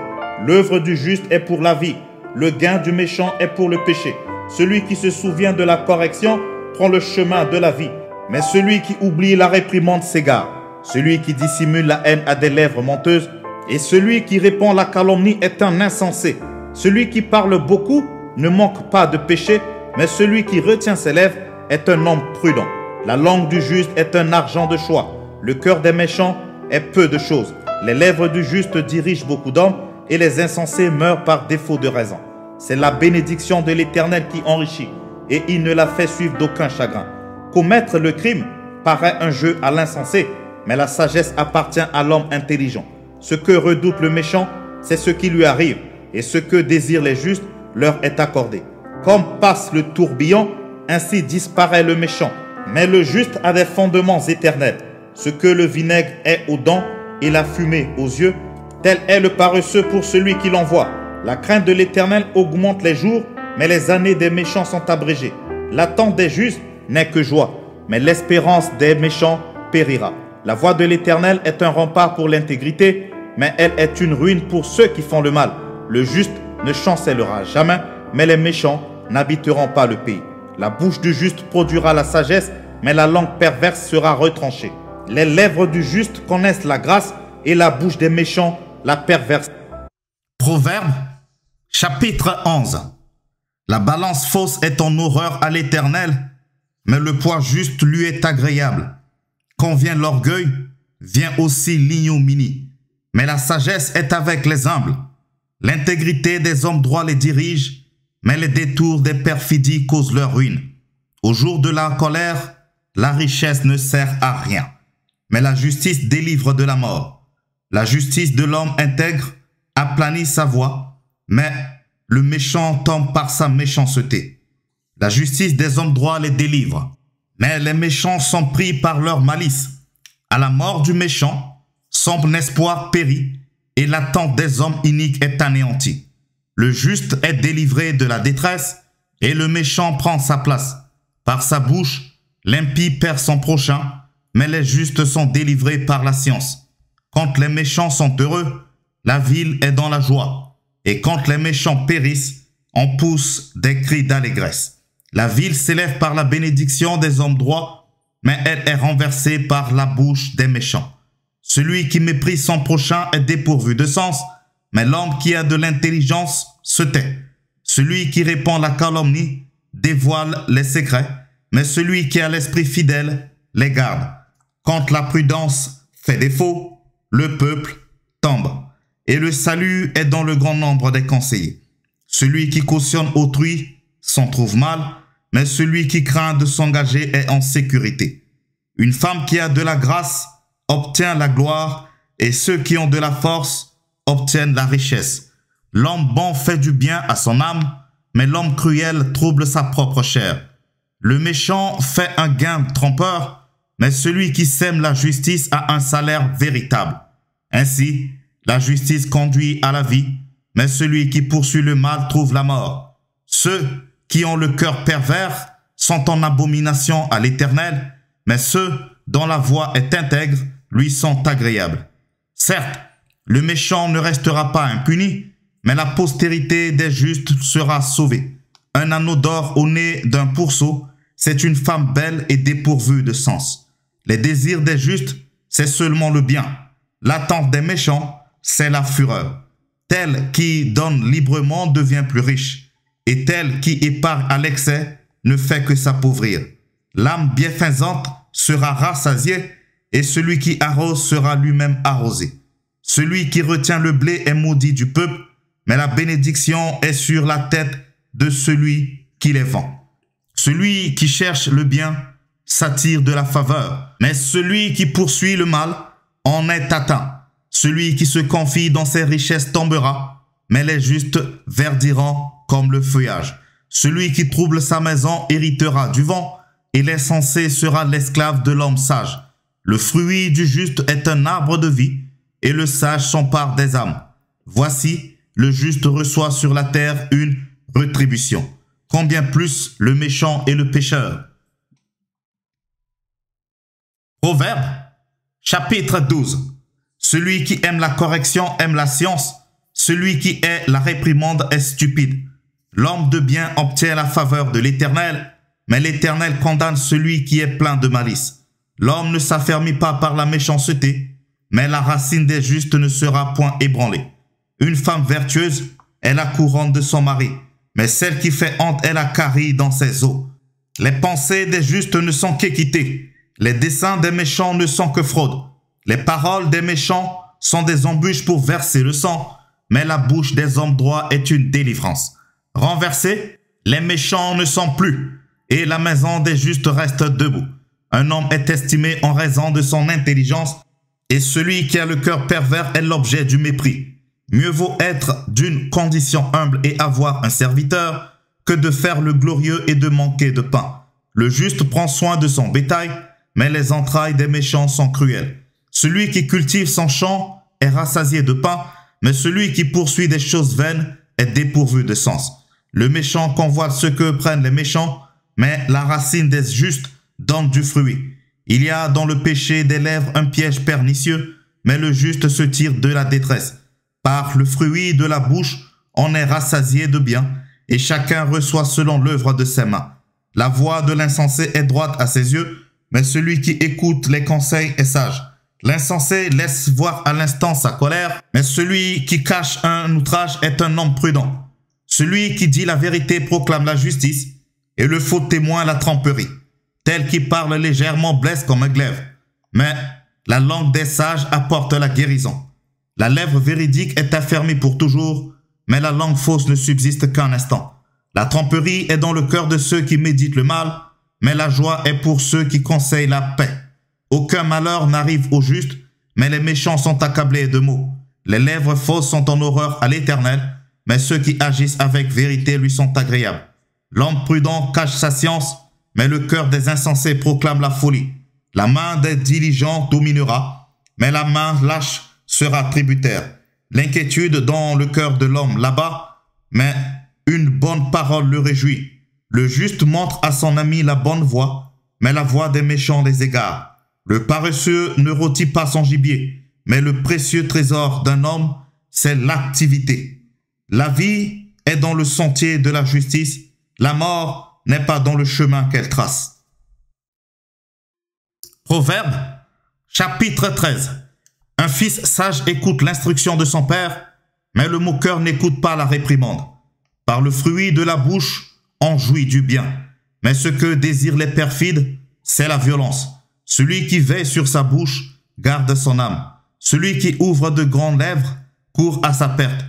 L'œuvre du juste est pour la vie. Le gain du méchant est pour le péché. Celui qui se souvient de la correction prend le chemin de la vie, mais celui qui oublie la réprimande s'égare. Celui qui dissimule la haine a des lèvres menteuses, et celui qui répand la calomnie est un insensé. Celui qui parle beaucoup ne manque pas de péché, mais celui qui retient ses lèvres est un homme prudent. La langue du juste est un argent de choix. Le cœur des méchants est peu de choses. Les lèvres du juste dirigent beaucoup d'hommes, et les insensés meurent par défaut de raison. C'est la bénédiction de l'Éternel qui enrichit, et il ne la fait suivre d'aucun chagrin. Commettre le crime paraît un jeu à l'insensé, mais la sagesse appartient à l'homme intelligent. Ce que redoute le méchant, c'est ce qui lui arrive, et ce que désirent les justes leur est accordé. Comme passe le tourbillon, ainsi disparaît le méchant. Mais le juste a des fondements éternels. Ce que le vinaigre est aux dents et la fumée aux yeux, tel est le paresseux pour celui qui l'envoie. La crainte de l'Éternel augmente les jours, mais les années des méchants sont abrégées. L'attente des justes n'est que joie, mais l'espérance des méchants périra. La voie de l'Éternel est un rempart pour l'intégrité, mais elle est une ruine pour ceux qui font le mal. Le juste ne chancellera jamais, mais les méchants n'habiteront pas le pays. La bouche du juste produira la sagesse, mais la langue perverse sera retranchée. Les lèvres du juste connaissent la grâce, et la bouche des méchants la perverse. Proverbe, chapitre 11. La balance fausse est en horreur à l'Éternel, mais le poids juste lui est agréable. Quand vient l'orgueil, vient aussi l'ignominie. Mais la sagesse est avec les humbles. L'intégrité des hommes droits les dirige, mais les détours des perfidies causent leur ruine. Au jour de la colère, la richesse ne sert à rien, mais la justice délivre de la mort. La justice de l'homme intègre aplanit sa voie, mais le méchant tombe par sa méchanceté. La justice des hommes droits les délivre, mais les méchants sont pris par leur malice. À la mort du méchant, son espoir périt, et l'attente des hommes iniques est anéantie. Le juste est délivré de la détresse, et le méchant prend sa place. Par sa bouche, l'impie perd son prochain, mais les justes sont délivrés par la science. Quand les méchants sont heureux, la ville est dans la joie. Et quand les méchants périssent, on pousse des cris d'allégresse. La ville s'élève par la bénédiction des hommes droits, mais elle est renversée par la bouche des méchants. Celui qui méprise son prochain est dépourvu de sens, mais l'homme qui a de l'intelligence se tait. Celui qui répand la calomnie dévoile les secrets, mais celui qui a l'esprit fidèle les garde. Quand la prudence fait défaut, le peuple tombe, et le salut est dans le grand nombre des conseillers. Celui qui cautionne autrui s'en trouve mal, mais celui qui craint de s'engager est en sécurité. Une femme qui a de la grâce obtient la gloire, et ceux qui ont de la force obtiennent la richesse. L'homme bon fait du bien à son âme, mais l'homme cruel trouble sa propre chair. Le méchant fait un gain trompeur, mais celui qui sème la justice a un salaire véritable. Ainsi, la justice conduit à la vie, mais celui qui poursuit le mal trouve la mort. Ceux qui ont le cœur pervers sont en abomination à l'Éternel, mais ceux dont la voie est intègre lui sont agréables. Certes, le méchant ne restera pas impuni, mais la postérité des justes sera sauvée. Un anneau d'or au nez d'un pourceau, c'est une femme belle et dépourvue de sens. Les désirs des justes, c'est seulement le bien. L'attente des méchants, c'est la fureur. Tel qui donne librement devient plus riche, et tel qui épargne à l'excès ne fait que s'appauvrir. L'âme bienfaisante sera rassasiée, et celui qui arrose sera lui-même arrosé. Celui qui retient le blé est maudit du peuple, mais la bénédiction est sur la tête de celui qui les vend. Celui qui cherche le bien s'attire de la faveur, mais celui qui poursuit le mal en est atteint. Celui qui se confie dans ses richesses tombera, mais les justes verdiront comme le feuillage. Celui qui trouble sa maison héritera du vent, et l'insensé sera l'esclave de l'homme sage. Le fruit du juste est un arbre de vie, et le sage s'empare des âmes. Voici, le juste reçoit sur la terre une rétribution. Combien plus le méchant et le pécheur. Proverbe, chapitre 12. Celui qui aime la correction aime la science. Celui qui hait la réprimande est stupide. L'homme de bien obtient la faveur de l'Éternel, mais l'Éternel condamne celui qui est plein de malice. L'homme ne s'affermit pas par la méchanceté, mais la racine des justes ne sera point ébranlée. Une femme vertueuse est la couronne de son mari, mais celle qui fait honte est la carie dans ses os. Les pensées des justes ne sont qu'équité, les desseins des méchants ne sont que fraude. Les paroles des méchants sont des embûches pour verser le sang, mais la bouche des hommes droits est une délivrance. Renversés, les méchants ne sont plus, et la maison des justes reste debout. Un homme est estimé en raison de son intelligence, et celui qui a le cœur pervers est l'objet du mépris. Mieux vaut être d'une condition humble et avoir un serviteur que de faire le glorieux et de manquer de pain. Le juste prend soin de son bétail, mais les entrailles des méchants sont cruelles. Celui qui cultive son champ est rassasié de pain, mais celui qui poursuit des choses vaines est dépourvu de sens. Le méchant convoite ce que prennent les méchants, mais la racine des justes donne du fruit. Il y a dans le péché des lèvres un piège pernicieux, mais le juste se tire de la détresse. Par le fruit de la bouche, on est rassasié de bien, et chacun reçoit selon l'œuvre de ses mains. La voix de l'insensé est droite à ses yeux, mais celui qui écoute les conseils est sage. L'insensé laisse voir à l'instant sa colère, mais celui qui cache un outrage est un homme prudent. Celui qui dit la vérité proclame la justice, et le faux témoin la tromperie. Tel qui parle légèrement blesse comme un glaive, mais la langue des sages apporte la guérison. La lèvre véridique est affermie pour toujours, mais la langue fausse ne subsiste qu'un instant. La tromperie est dans le cœur de ceux qui méditent le mal, mais la joie est pour ceux qui conseillent la paix. Aucun malheur n'arrive au juste, mais les méchants sont accablés de maux. Les lèvres fausses sont en horreur à l'Éternel, mais ceux qui agissent avec vérité lui sont agréables. L'homme prudent cache sa science, mais le cœur des insensés proclame la folie. La main des diligents dominera, mais la main lâche sera tributaire. L'inquiétude dans le cœur de l'homme l'abat, mais une bonne parole le réjouit. Le juste montre à son ami la bonne voie, mais la voie des méchants les égare. Le paresseux ne rôtit pas son gibier, mais le précieux trésor d'un homme, c'est l'activité. La vie est dans le sentier de la justice, la mort n'est pas dans le chemin qu'elle trace. Proverbe, chapitre 13. Un fils sage écoute l'instruction de son père, mais le moqueur n'écoute pas la réprimande. Par le fruit de la bouche, on jouit du bien, mais ce que désirent les perfides, c'est la violence. Celui qui veille sur sa bouche garde son âme. Celui qui ouvre de grandes lèvres court à sa perte.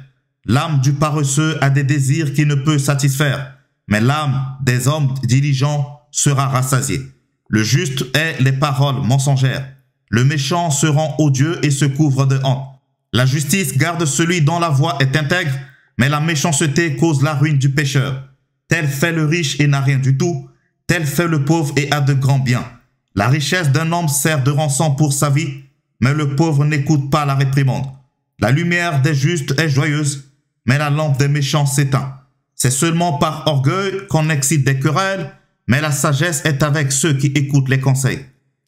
L'âme du paresseux a des désirs qu'il ne peut satisfaire, mais l'âme des hommes diligents sera rassasiée. Le juste est les paroles mensongères. Le méchant se rend odieux et se couvre de honte. La justice garde celui dont la voie est intègre, mais la méchanceté cause la ruine du pécheur. Tel fait le riche et n'a rien du tout, tel fait le pauvre et a de grands biens. La richesse d'un homme sert de rançon pour sa vie, mais le pauvre n'écoute pas la réprimande. La lumière des justes est joyeuse, mais la lampe des méchants s'éteint. C'est seulement par orgueil qu'on excite des querelles, mais la sagesse est avec ceux qui écoutent les conseils.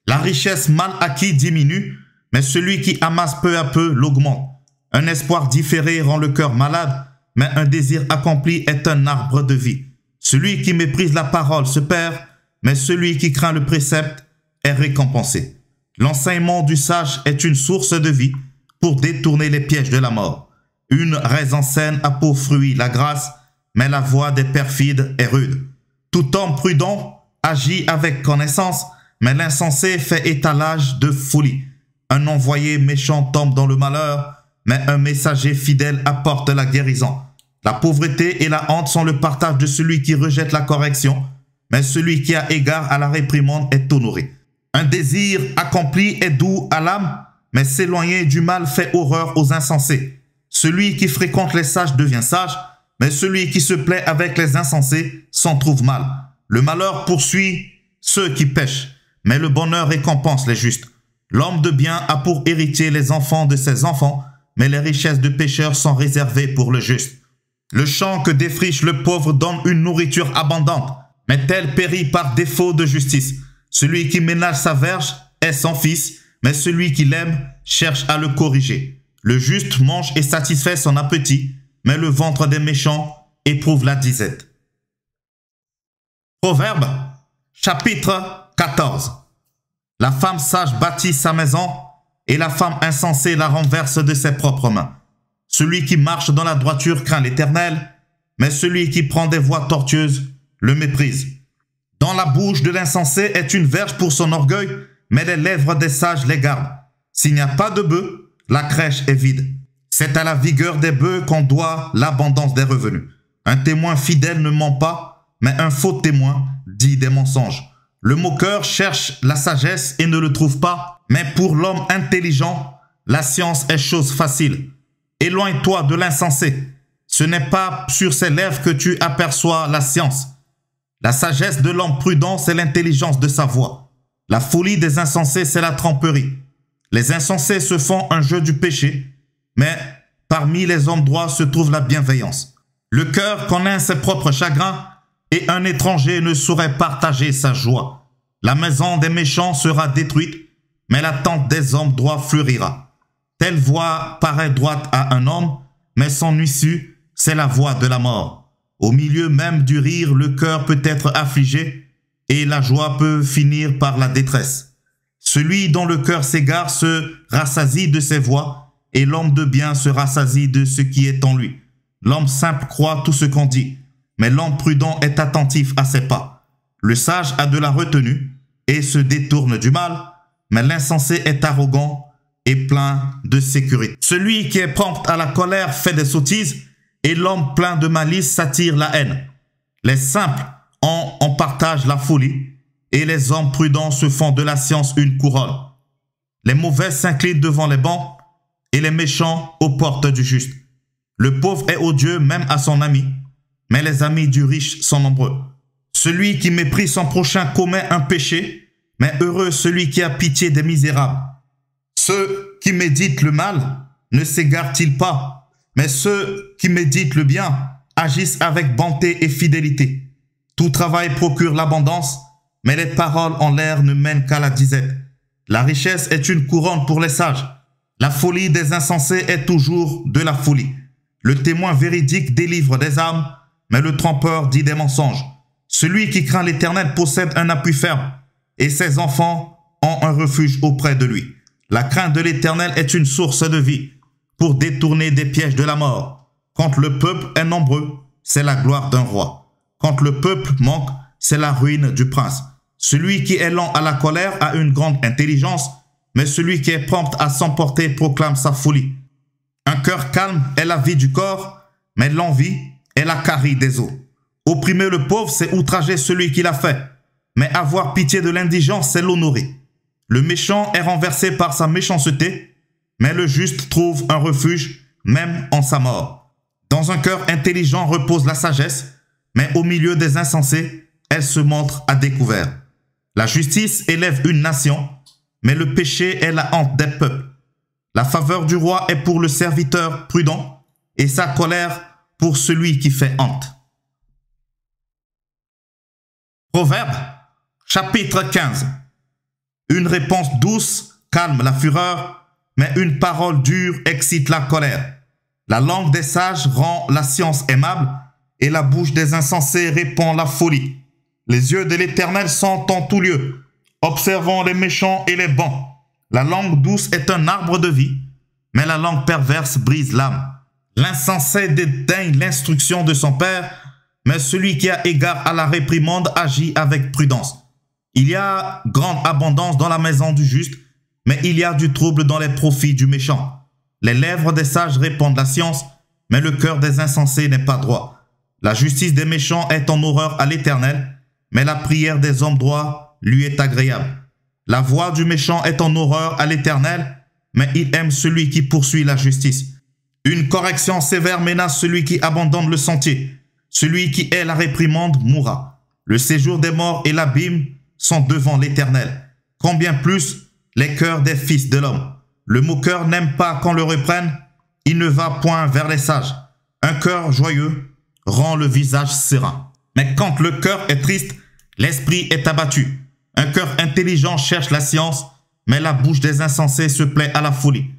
La richesse mal acquise diminue, mais celui qui amasse peu à peu l'augmente. Un espoir différé rend le cœur malade, mais un désir accompli est un arbre de vie. Celui qui méprise la parole se perd, mais celui qui craint le précepte est récompensé. L'enseignement du sage est une source de vie pour détourner les pièges de la mort. Une raison saine a pour fruit la grâce, mais la voie des perfides est rude. Tout homme prudent agit avec connaissance, mais l'insensé fait étalage de folie. Un envoyé méchant tombe dans le malheur, mais un messager fidèle apporte la guérison. La pauvreté et la honte sont le partage de celui qui rejette la correction, mais celui qui a égard à la réprimande est honoré. Un désir accompli est doux à l'âme, mais s'éloigner du mal fait horreur aux insensés. Celui qui fréquente les sages devient sage, mais celui qui se plaît avec les insensés s'en trouve mal. Le malheur poursuit ceux qui pêchent, mais le bonheur récompense les justes. L'homme de bien a pour héritier les enfants de ses enfants, mais les richesses de pécheurs sont réservées pour le juste. Le champ que défriche le pauvre donne une nourriture abondante, mais tel périt par défaut de justice. Celui qui ménage sa verge est son fils, mais celui qui l'aime cherche à le corriger. Le juste mange et satisfait son appétit, mais le ventre des méchants éprouve la disette. Proverbe, chapitre 14. La femme sage bâtit sa maison, et la femme insensée la renverse de ses propres mains. Celui qui marche dans la droiture craint l'Éternel, mais celui qui prend des voies tortueuses le méprise. Dans la bouche de l'insensé est une verge pour son orgueil, mais les lèvres des sages les gardent. S'il n'y a pas de bœufs, la crèche est vide. C'est à la vigueur des bœufs qu'on doit l'abondance des revenus. Un témoin fidèle ne ment pas, mais un faux témoin dit des mensonges. Le moqueur cherche la sagesse et ne le trouve pas, mais pour l'homme intelligent, la science est chose facile. Éloigne-toi de l'insensé. Ce n'est pas sur ses lèvres que tu aperçois la science. La sagesse de l'homme prudent, c'est l'intelligence de sa voix. La folie des insensés, c'est la tromperie. Les insensés se font un jeu du péché, mais parmi les hommes droits se trouve la bienveillance. Le cœur connaît ses propres chagrins, et un étranger ne saurait partager sa joie. La maison des méchants sera détruite, mais la tente des hommes droits fleurira. Telle voie paraît droite à un homme, mais son issue, c'est la voie de la mort. Au milieu même du rire, le cœur peut être affligé, et la joie peut finir par la détresse. Celui dont le cœur s'égare se rassasie de ses voies, et l'homme de bien se rassasie de ce qui est en lui. L'homme simple croit tout ce qu'on dit, mais l'homme prudent est attentif à ses pas. Le sage a de la retenue et se détourne du mal, mais l'insensé est arrogant et plein de sécurité. Celui qui est prompt à la colère fait des sottises, et l'homme plein de malice s'attire la haine. Les simples en partagent la folie, et les hommes prudents se font de la science une couronne. Les mauvais s'inclinent devant les bons, et les méchants aux portes du juste. Le pauvre est odieux même à son ami, mais les amis du riche sont nombreux. Celui qui méprise son prochain commet un péché, mais heureux celui qui a pitié des misérables. Ceux qui méditent le mal ne s'égarent-ils pas, mais ceux qui méditent le bien agissent avec bonté et fidélité. Tout travail procure l'abondance, mais les paroles en l'air ne mènent qu'à la disette. La richesse est une couronne pour les sages. La folie des insensés est toujours de la folie. Le témoin véridique délivre des âmes, mais le trompeur dit des mensonges. Celui qui craint l'Éternel possède un appui ferme, et ses enfants ont un refuge auprès de lui. La crainte de l'Éternel est une source de vie, pour détourner des pièges de la mort. Quand le peuple est nombreux, c'est la gloire d'un roi. Quand le peuple manque, c'est la ruine du prince. Celui qui est lent à la colère a une grande intelligence, mais celui qui est prompt à s'emporter proclame sa folie. Un cœur calme est la vie du corps, mais l'envie est la carie des os. Opprimer le pauvre, c'est outrager celui qui l'a fait, mais avoir pitié de l'indigent, c'est l'honorer. Le méchant est renversé par sa méchanceté, mais le juste trouve un refuge, même en sa mort. Dans un cœur intelligent repose la sagesse, mais au milieu des insensés, elle se montre à découvert. La justice élève une nation, mais le péché est la honte des peuples. La faveur du roi est pour le serviteur prudent, et sa colère pour celui qui fait honte. Proverbe, chapitre 15. Une réponse douce calme la fureur, mais une parole dure excite la colère. La langue des sages rend la science aimable, et la bouche des insensés répand la folie. Les yeux de l'Éternel sont en tout lieu, observant les méchants et les bons. La langue douce est un arbre de vie, mais la langue perverse brise l'âme. L'insensé dédaigne l'instruction de son père, mais celui qui a égard à la réprimande agit avec prudence. Il y a grande abondance dans la maison du juste, mais il y a du trouble dans les profits du méchant. Les lèvres des sages répandent la science, mais le cœur des insensés n'est pas droit. La justice des méchants est en horreur à l'Éternel, mais la prière des hommes droits lui est agréable. La voix du méchant est en horreur à l'Éternel, mais il aime celui qui poursuit la justice. Une correction sévère menace celui qui abandonne le sentier. Celui qui hait la réprimande mourra. Le séjour des morts et l'abîme sont devant l'Éternel. Combien plus les cœurs des fils de l'homme. Le moqueur n'aime pas qu'on le reprenne, il ne va point vers les sages. Un cœur joyeux rend le visage serein. Mais quand le cœur est triste, l'esprit est abattu. Un cœur intelligent cherche la science, mais la bouche des insensés se plaît à la folie.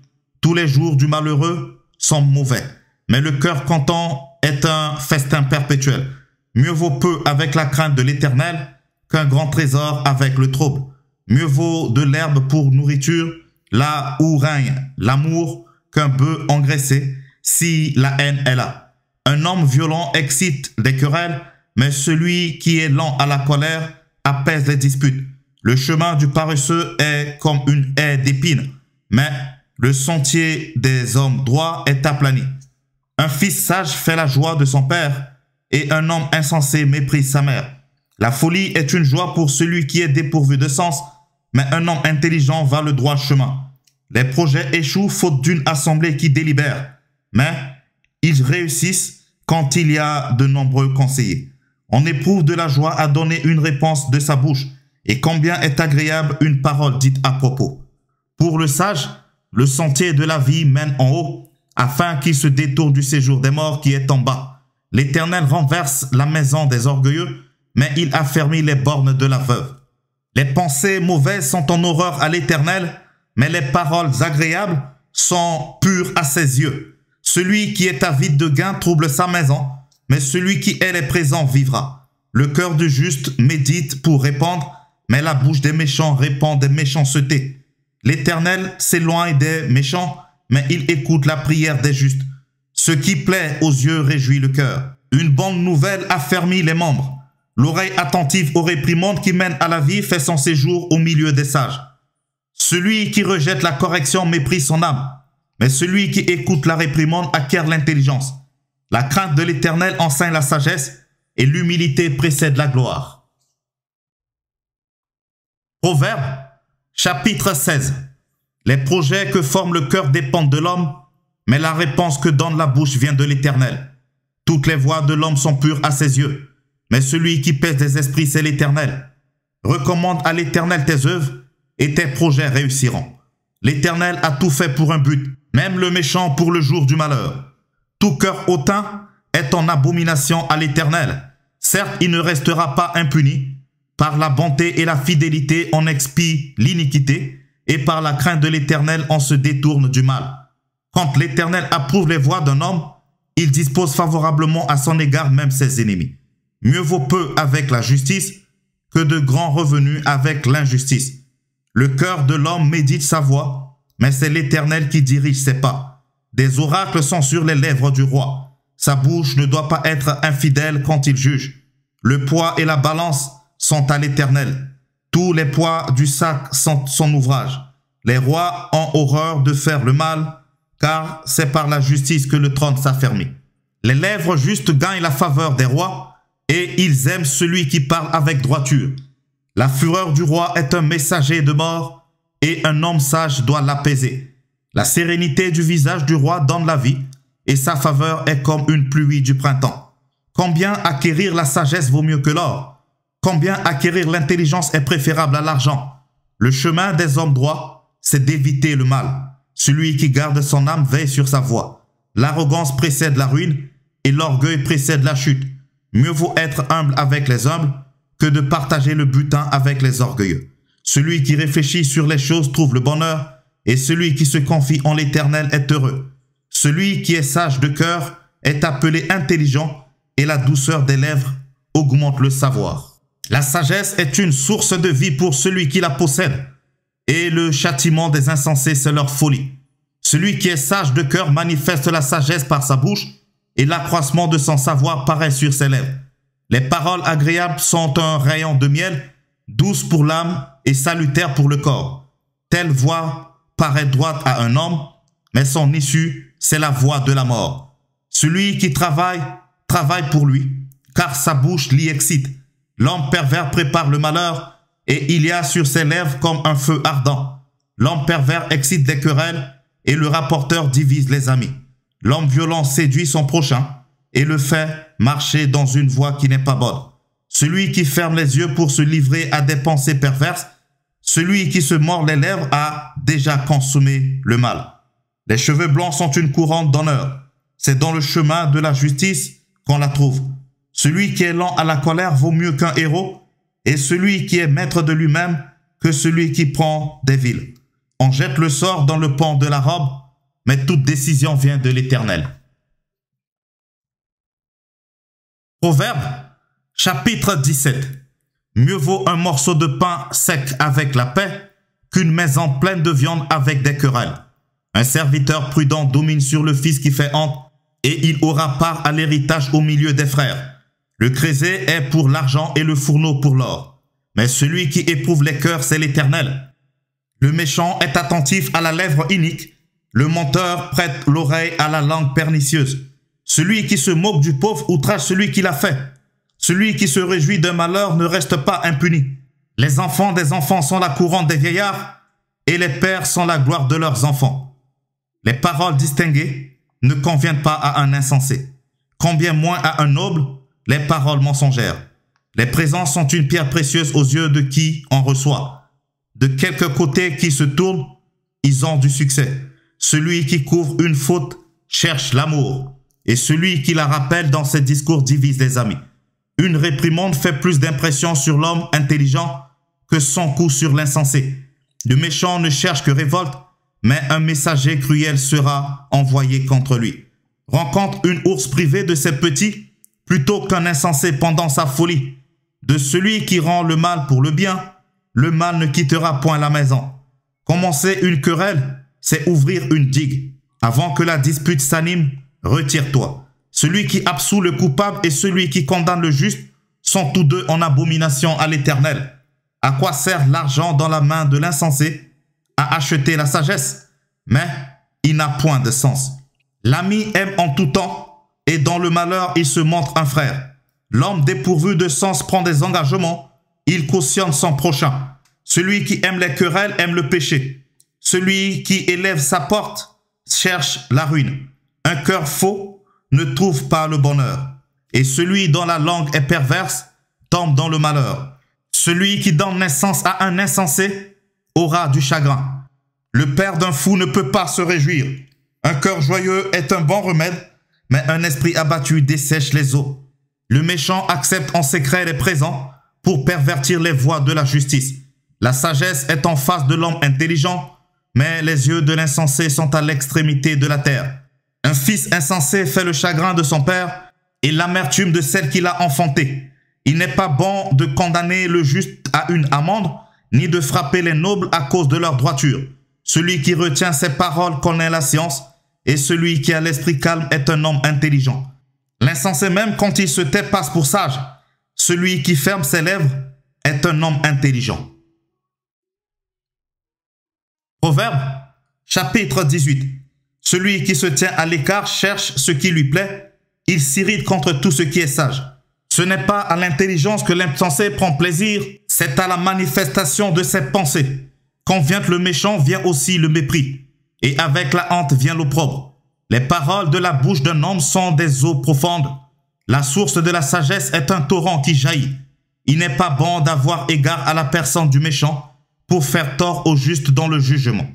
Tous les jours du malheureux sont mauvais, mais le cœur content est un festin perpétuel. Mieux vaut peu avec la crainte de l'Éternel qu'un grand trésor avec le trouble. Mieux vaut de l'herbe pour nourriture, là où règne l'amour, qu'un bœuf engraissé, si la haine est là. Un homme violent excite des querelles, mais celui qui est lent à la colère apaise les disputes. Le chemin du paresseux est comme une haie d'épines, mais le sentier des hommes droits est aplani. Un fils sage fait la joie de son père, et un homme insensé méprise sa mère. La folie est une joie pour celui qui est dépourvu de sens, mais un homme intelligent va le droit chemin. Les projets échouent faute d'une assemblée qui délibère, mais ils réussissent quand il y a de nombreux conseillers. On éprouve de la joie à donner une réponse de sa bouche, et combien est agréable une parole dite à propos. Pour le sage, le sentier de la vie mène en haut, afin qu'il se détourne du séjour des morts qui est en bas. L'Éternel renverse la maison des orgueilleux, mais il affermit les bornes de la veuve. Les pensées mauvaises sont en horreur à l'Éternel, mais les paroles agréables sont pures à ses yeux. Celui qui est avide de gain trouble sa maison, mais celui qui est les présents vivra. Le cœur du juste médite pour répandre, mais la bouche des méchants répand des méchancetés. L'Éternel s'éloigne des méchants, mais il écoute la prière des justes. Ce qui plaît aux yeux réjouit le cœur. Une bonne nouvelle affermit les membres. L'oreille attentive aux réprimandes qui mènent à la vie fait son séjour au milieu des sages. Celui qui rejette la correction méprise son âme, mais celui qui écoute la réprimande acquiert l'intelligence. La crainte de l'Éternel enseigne la sagesse et l'humilité précède la gloire. Proverbes, chapitre 16. Les projets que forme le cœur dépendent de l'homme, mais la réponse que donne la bouche vient de l'Éternel. Toutes les voies de l'homme sont pures à ses yeux, mais celui qui pèse des esprits, c'est l'Éternel. Recommande à l'Éternel tes œuvres, et tes projets réussiront. L'Éternel a tout fait pour un but, même le méchant pour le jour du malheur. Tout cœur hautain est en abomination à l'Éternel. Certes, il ne restera pas impuni. Par la bonté et la fidélité, on expie l'iniquité, et par la crainte de l'Éternel, on se détourne du mal. Quand l'Éternel approuve les voies d'un homme, il dispose favorablement à son égard même ses ennemis. Mieux vaut peu avec la justice que de grands revenus avec l'injustice. Le cœur de l'homme médite sa voie, mais c'est l'Éternel qui dirige ses pas. Des oracles sont sur les lèvres du roi. Sa bouche ne doit pas être infidèle quand il juge. Le poids et la balance sont à l'Éternel. Tous les poids du sac sont son ouvrage. Les rois ont horreur de faire le mal, car c'est par la justice que le trône s'affermit. Les lèvres justes gagnent la faveur des rois, et ils aiment celui qui parle avec droiture. La fureur du roi est un messager de mort, et un homme sage doit l'apaiser. La sérénité du visage du roi donne la vie, et sa faveur est comme une pluie du printemps. Combien acquérir la sagesse vaut mieux que l'or? Combien acquérir l'intelligence est préférable à l'argent? Le chemin des hommes droits, c'est d'éviter le mal. Celui qui garde son âme veille sur sa voie. L'arrogance précède la ruine, et l'orgueil précède la chute. Mieux vaut être humble avec les humbles que de partager le butin avec les orgueilleux. Celui qui réfléchit sur les choses trouve le bonheur, et celui qui se confie en l'Éternel est heureux. Celui qui est sage de cœur est appelé intelligent, et la douceur des lèvres augmente le savoir. La sagesse est une source de vie pour celui qui la possède, et le châtiment des insensés, c'est leur folie. Celui qui est sage de cœur manifeste la sagesse par sa bouche, et l'accroissement de son savoir paraît sur ses lèvres. Les paroles agréables sont un rayon de miel, douces pour l'âme et salutaires pour le corps. Telle voix paraît droite à un homme, mais son issue, c'est la voie de la mort. Celui qui travaille, travaille pour lui, car sa bouche l'y excite. L'homme pervers prépare le malheur, et il y a sur ses lèvres comme un feu ardent. L'homme pervers excite des querelles, et le rapporteur divise les amis. L'homme violent séduit son prochain, et le fait marcher dans une voie qui n'est pas bonne. Celui qui ferme les yeux pour se livrer à des pensées perverses, celui qui se mord les lèvres a déjà consommé le mal. Les cheveux blancs sont une couronne d'honneur. C'est dans le chemin de la justice qu'on la trouve. Celui qui est lent à la colère vaut mieux qu'un héros, et celui qui est maître de lui-même que celui qui prend des villes. On jette le sort dans le pan de la robe, mais toute décision vient de l'Éternel. Proverbe, chapitre 17. Mieux vaut un morceau de pain sec avec la paix qu'une maison pleine de viande avec des querelles. Un serviteur prudent domine sur le fils qui fait honte, et il aura part à l'héritage au milieu des frères. Le creuset est pour l'argent et le fourneau pour l'or. Mais celui qui éprouve les cœurs, c'est l'Éternel. Le méchant est attentif à la lèvre inique. Le menteur prête l'oreille à la langue pernicieuse. Celui qui se moque du pauvre outrage celui qui l'a fait. Celui qui se réjouit d'un malheur ne reste pas impuni. Les enfants des enfants sont la couronne des vieillards, et les pères sont la gloire de leurs enfants. Les paroles distinguées ne conviennent pas à un insensé. Combien moins à un noble, les paroles mensongères. Les présents sont une pierre précieuse aux yeux de qui en reçoit. De quelque côté qui se tourne, ils ont du succès. Celui qui couvre une faute cherche l'amour. et celui qui la rappelle dans ses discours divise les amis. Une réprimande fait plus d'impression sur l'homme intelligent que 100 coups sur l'insensé. Le méchant ne cherche que révolte, mais un messager cruel sera envoyé contre lui. Rencontre une ours privée de ses petits plutôt qu'un insensé pendant sa folie. De celui qui rend le mal pour le bien, le mal ne quittera point la maison. Commencer une querelle, c'est ouvrir une digue. Avant que la dispute s'anime, retire-toi. Celui qui absout le coupable et celui qui condamne le juste sont tous deux en abomination à l'Éternel. À quoi sert l'argent dans la main de l'insensé? À acheter la sagesse, mais il n'a point de sens. L'ami aime en tout temps, et dans le malheur il se montre un frère. L'homme dépourvu de sens prend des engagements, il cautionne son prochain. Celui qui aime les querelles aime le péché. Celui qui élève sa porte cherche la ruine. Un cœur faux ne trouve pas le bonheur. Et celui dont la langue est perverse tombe dans le malheur. Celui qui donne naissance à un insensé aura du chagrin. Le père d'un fou ne peut pas se réjouir. Un cœur joyeux est un bon remède, mais un esprit abattu dessèche les eaux. Le méchant accepte en secret les présents pour pervertir les voies de la justice. La sagesse est en face de l'homme intelligent, mais les yeux de l'insensé sont à l'extrémité de la terre. Un fils insensé fait le chagrin de son père et l'amertume de celle qui l'a enfanté. Il n'est pas bon de condamner le juste à une amende, ni de frapper les nobles à cause de leur droiture. Celui qui retient ses paroles connaît la science, et celui qui a l'esprit calme est un homme intelligent. L'insensé même, quand il se tait, passe pour sage. Celui qui ferme ses lèvres est un homme intelligent. Proverbe, chapitre 18. Celui qui se tient à l'écart cherche ce qui lui plaît, il s'irrite contre tout ce qui est sage. Ce n'est pas à l'intelligence que l'insensé prend plaisir, c'est à la manifestation de ses pensées. Quand vient le méchant, vient aussi le mépris, et avec la honte vient l'opprobre. Les paroles de la bouche d'un homme sont des eaux profondes. La source de la sagesse est un torrent qui jaillit. Il n'est pas bon d'avoir égard à la personne du méchant pour faire tort au juste dans le jugement.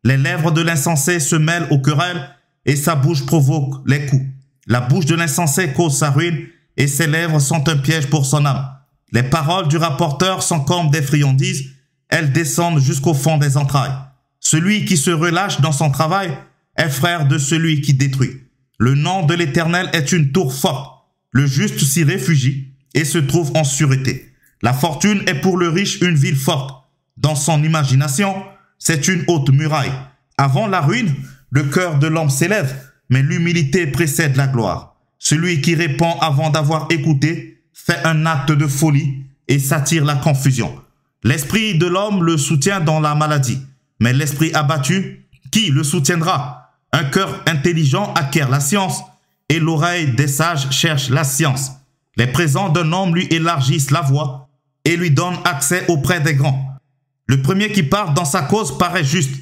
Les lèvres de l'insensé se mêlent aux querelles et sa bouche provoque les coups. La bouche de l'insensé cause sa ruine et ses lèvres sont un piège pour son âme. Les paroles du rapporteur sont comme des friandises, elles descendent jusqu'au fond des entrailles. Celui qui se relâche dans son travail est frère de celui qui détruit. Le nom de l'Éternel est une tour forte. Le juste s'y réfugie et se trouve en sûreté. La fortune est pour le riche une ville forte. Dans son imagination, c'est une haute muraille. Avant la ruine, le cœur de l'homme s'élève, mais l'humilité précède la gloire. Celui qui répond avant d'avoir écouté fait un acte de folie et s'attire la confusion. L'esprit de l'homme le soutient dans la maladie, mais l'esprit abattu, qui le soutiendra? Un cœur intelligent acquiert la science, et l'oreille des sages cherche la science. Les présents d'un homme lui élargissent la voie et lui donnent accès auprès des grands. Le premier qui part dans sa cause paraît juste.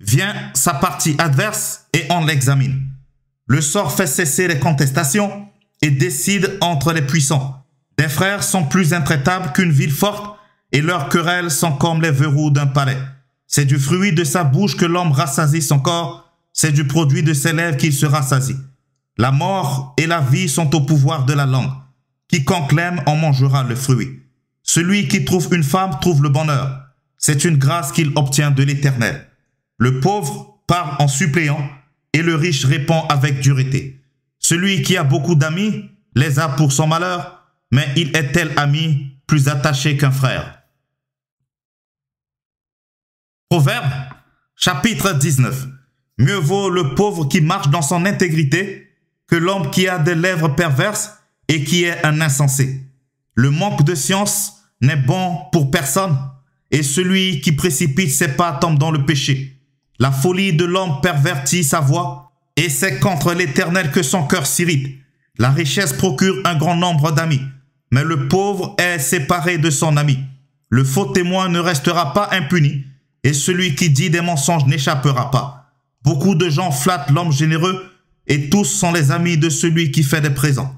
Vient sa partie adverse et on l'examine. Le sort fait cesser les contestations et décide entre les puissants. Des frères sont plus intraitables qu'une ville forte et leurs querelles sont comme les verrous d'un palais. C'est du fruit de sa bouche que l'homme rassasie son corps, c'est du produit de ses lèvres qu'il se rassasie. La mort et la vie sont au pouvoir de la langue. Quiconque l'aime en mangera le fruit. Celui qui trouve une femme trouve le bonheur. C'est une grâce qu'il obtient de l'Éternel. Le pauvre parle en suppléant et le riche répond avec dureté. Celui qui a beaucoup d'amis les a pour son malheur, mais il est tel ami plus attaché qu'un frère. Proverbe, chapitre 19. Mieux vaut le pauvre qui marche dans son intégrité que l'homme qui a des lèvres perverses et qui est un insensé. Le manque de science n'est bon pour personne, et celui qui précipite ses pas tombe dans le péché. La folie de l'homme pervertit sa voix, et c'est contre l'Éternel que son cœur s'irrite. La richesse procure un grand nombre d'amis, mais le pauvre est séparé de son ami. Le faux témoin ne restera pas impuni, et celui qui dit des mensonges n'échappera pas. Beaucoup de gens flattent l'homme généreux, et tous sont les amis de celui qui fait des présents.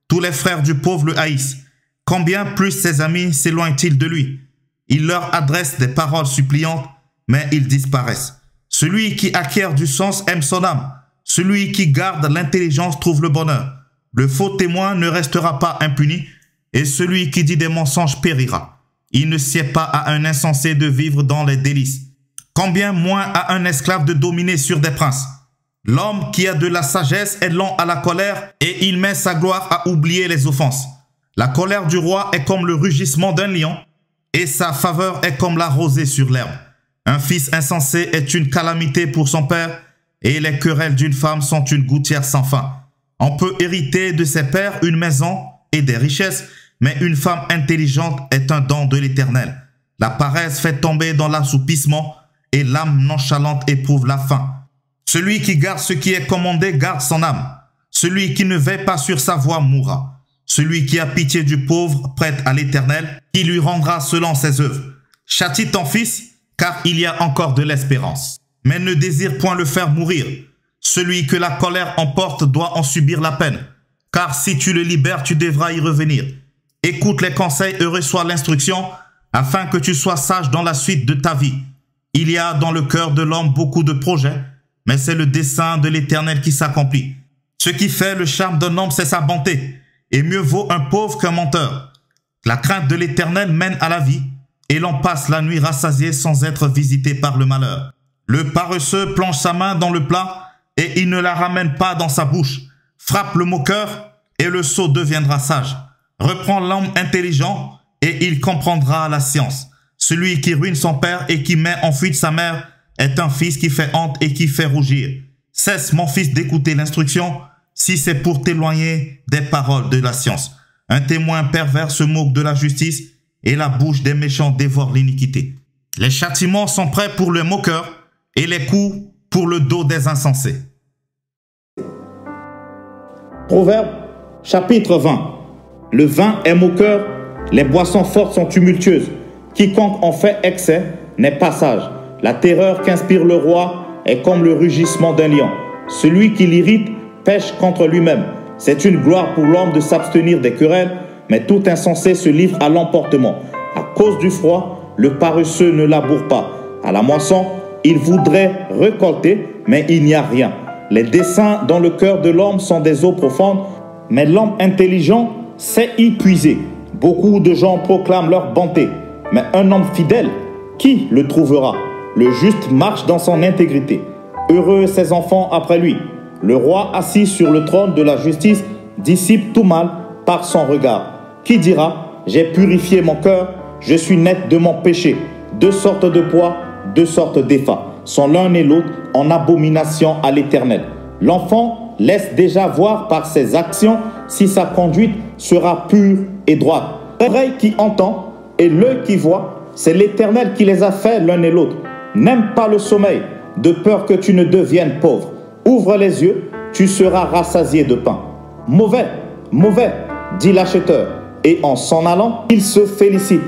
Tous les frères du pauvre le haïssent. Combien plus ses amis s'éloignent-ils de lui? Il leur adresse des paroles suppliantes, mais ils disparaissent. Celui qui acquiert du sens aime son âme. Celui qui garde l'intelligence trouve le bonheur. Le faux témoin ne restera pas impuni, et celui qui dit des mensonges périra. Il ne sied pas à un insensé de vivre dans les délices. Combien moins à un esclave de dominer sur des princes. L'homme qui a de la sagesse est lent à la colère et il met sa gloire à oublier les offenses. La colère du roi est comme le rugissement d'un lion et sa faveur est comme la rosée sur l'herbe. Un fils insensé est une calamité pour son père et les querelles d'une femme sont une gouttière sans fin. On peut hériter de ses pères une maison et des richesses, mais une femme intelligente est un don de l'Éternel. La paresse fait tomber dans l'assoupissement et l'âme nonchalante éprouve la faim. Celui qui garde ce qui est commandé garde son âme. Celui qui ne veille pas sur sa voie mourra. Celui qui a pitié du pauvre prête à l'Éternel, qui lui rendra selon ses œuvres. Châtie ton fils, car il y a encore de l'espérance. Mais ne désire point le faire mourir. Celui que la colère emporte doit en subir la peine. Car si tu le libères, tu devras y revenir. Écoute les conseils et reçois l'instruction, afin que tu sois sage dans la suite de ta vie. Il y a dans le cœur de l'homme beaucoup de projets, mais c'est le dessein de l'Éternel qui s'accomplit. Ce qui fait le charme d'un homme, c'est sa bonté, et mieux vaut un pauvre qu'un menteur. La crainte de l'Éternel mène à la vie, et l'on passe la nuit rassasié sans être visité par le malheur. Le paresseux plonge sa main dans le plat, et il ne la ramène pas dans sa bouche. Frappe le moqueur, et le sot deviendra sage. Reprends l'homme intelligent, et il comprendra la science. Celui qui ruine son père et qui met en fuite sa mère est un fils qui fait honte et qui fait rougir. Cesse, mon fils, d'écouter l'instruction, si c'est pour t'éloigner des paroles de la science. Un témoin pervers se moque de la justice et la bouche des méchants dévore l'iniquité. Les châtiments sont prêts pour le moqueur et les coups pour le dos des insensés. Proverbe, chapitre 20. Le vin est moqueur, les boissons fortes sont tumultueuses. Quiconque en fait excès n'est pas sage. La terreur qu'inspire le roi est comme le rugissement d'un lion. Celui qui l'irrite pêche contre lui-même. C'est une gloire pour l'homme de s'abstenir des querelles, mais tout insensé se livre à l'emportement. À cause du froid, le paresseux ne laboure pas. À la moisson, il voudrait récolter, mais il n'y a rien. Les desseins dans le cœur de l'homme sont des eaux profondes, mais l'homme intelligent sait y puiser. Beaucoup de gens proclament leur bonté, mais un homme fidèle, qui le trouvera? Le juste marche dans son intégrité. Heureux ses enfants après lui. Le roi assis sur le trône de la justice dissipe tout mal par son regard. Qui dira, j'ai purifié mon cœur, je suis net de mon péché. Deux sortes de poids, deux sortes d'effats sont l'un et l'autre en abomination à l'Éternel. L'enfant laisse déjà voir par ses actions si sa conduite sera pure et droite. L'oreille qui entend et l'œil qui voit, c'est l'Éternel qui les a fait l'un et l'autre. N'aime pas le sommeil, de peur que tu ne deviennes pauvre. Ouvre les yeux, tu seras rassasié de pain. Mauvais, mauvais, dit l'acheteur, et en s'en allant, il se félicite.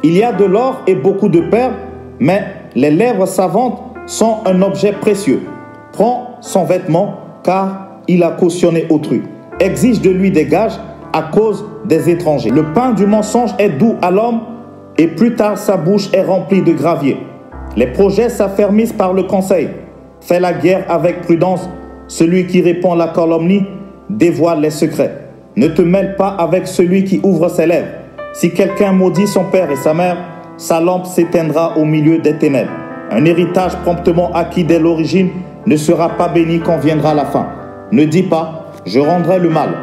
Il y a de l'or et beaucoup de perles, mais les lèvres savantes sont un objet précieux. Prends son vêtement, car il a cautionné autrui. Exige de lui des gages à cause des étrangers. Le pain du mensonge est doux à l'homme, et plus tard sa bouche est remplie de gravier. Les projets s'affermissent par le conseil. Fais la guerre avec prudence. Celui qui répond à la calomnie dévoile les secrets. Ne te mêle pas avec celui qui ouvre ses lèvres. Si quelqu'un maudit son père et sa mère, sa lampe s'éteindra au milieu des ténèbres. Un héritage promptement acquis dès l'origine ne sera pas béni quand viendra la fin. Ne dis pas, je rendrai le mal.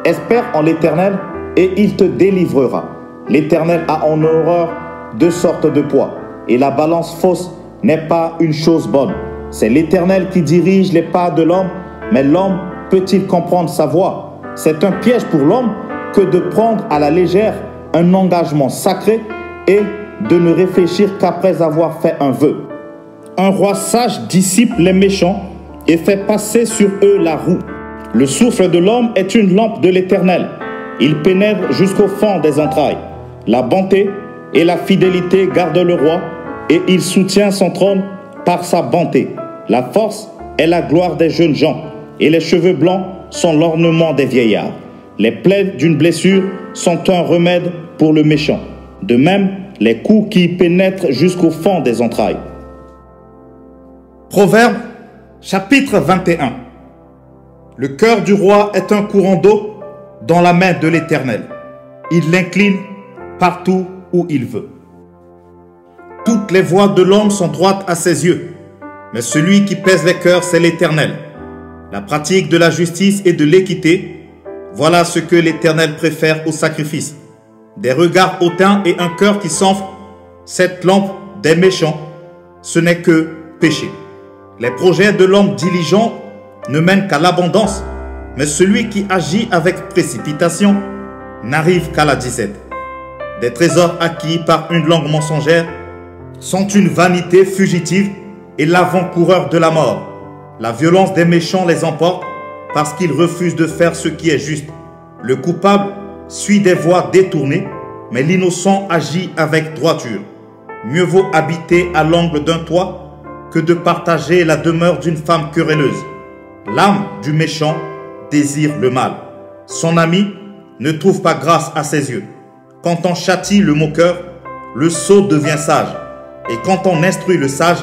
Espère en l'Éternel et il te délivrera. L'Éternel a en horreur deux sortes de poids. Et la balance fausse n'est pas une chose bonne. C'est l'Éternel qui dirige les pas de l'homme, mais l'homme peut-il comprendre sa voie? C'est un piège pour l'homme que de prendre à la légère un engagement sacré et de ne réfléchir qu'après avoir fait un vœu. Un roi sage dissipe les méchants et fait passer sur eux la roue. Le souffle de l'homme est une lampe de l'Éternel. Il pénètre jusqu'au fond des entrailles. La bonté et la fidélité gardent le roi, et il soutient son trône par sa bonté. La force est la gloire des jeunes gens, et les cheveux blancs sont l'ornement des vieillards. Les plaies d'une blessure sont un remède pour le méchant. De même, les coups qui pénètrent jusqu'au fond des entrailles. Proverbe, chapitre 21. Le cœur du roi est un courant d'eau dans la main de l'Éternel. Il l'incline partout où il veut. Toutes les voies de l'homme sont droites à ses yeux, mais celui qui pèse les cœurs, c'est l'Éternel. La pratique de la justice et de l'équité, voilà ce que l'Éternel préfère au sacrifice. Des regards hautains et un cœur qui s'enfle, cette lampe des méchants, ce n'est que péché. Les projets de l'homme diligent ne mènent qu'à l'abondance, mais celui qui agit avec précipitation n'arrive qu'à la disette. Des trésors acquis par une langue mensongère sont une vanité fugitive et l'avant-coureur de la mort. La violence des méchants les emporte parce qu'ils refusent de faire ce qui est juste. Le coupable suit des voies détournées, mais l'innocent agit avec droiture. Mieux vaut habiter à l'angle d'un toit que de partager la demeure d'une femme querelleuse. L'âme du méchant désire le mal. Son ami ne trouve pas grâce à ses yeux. Quand on châtie le moqueur, le sot devient sage. Et quand on instruit le sage,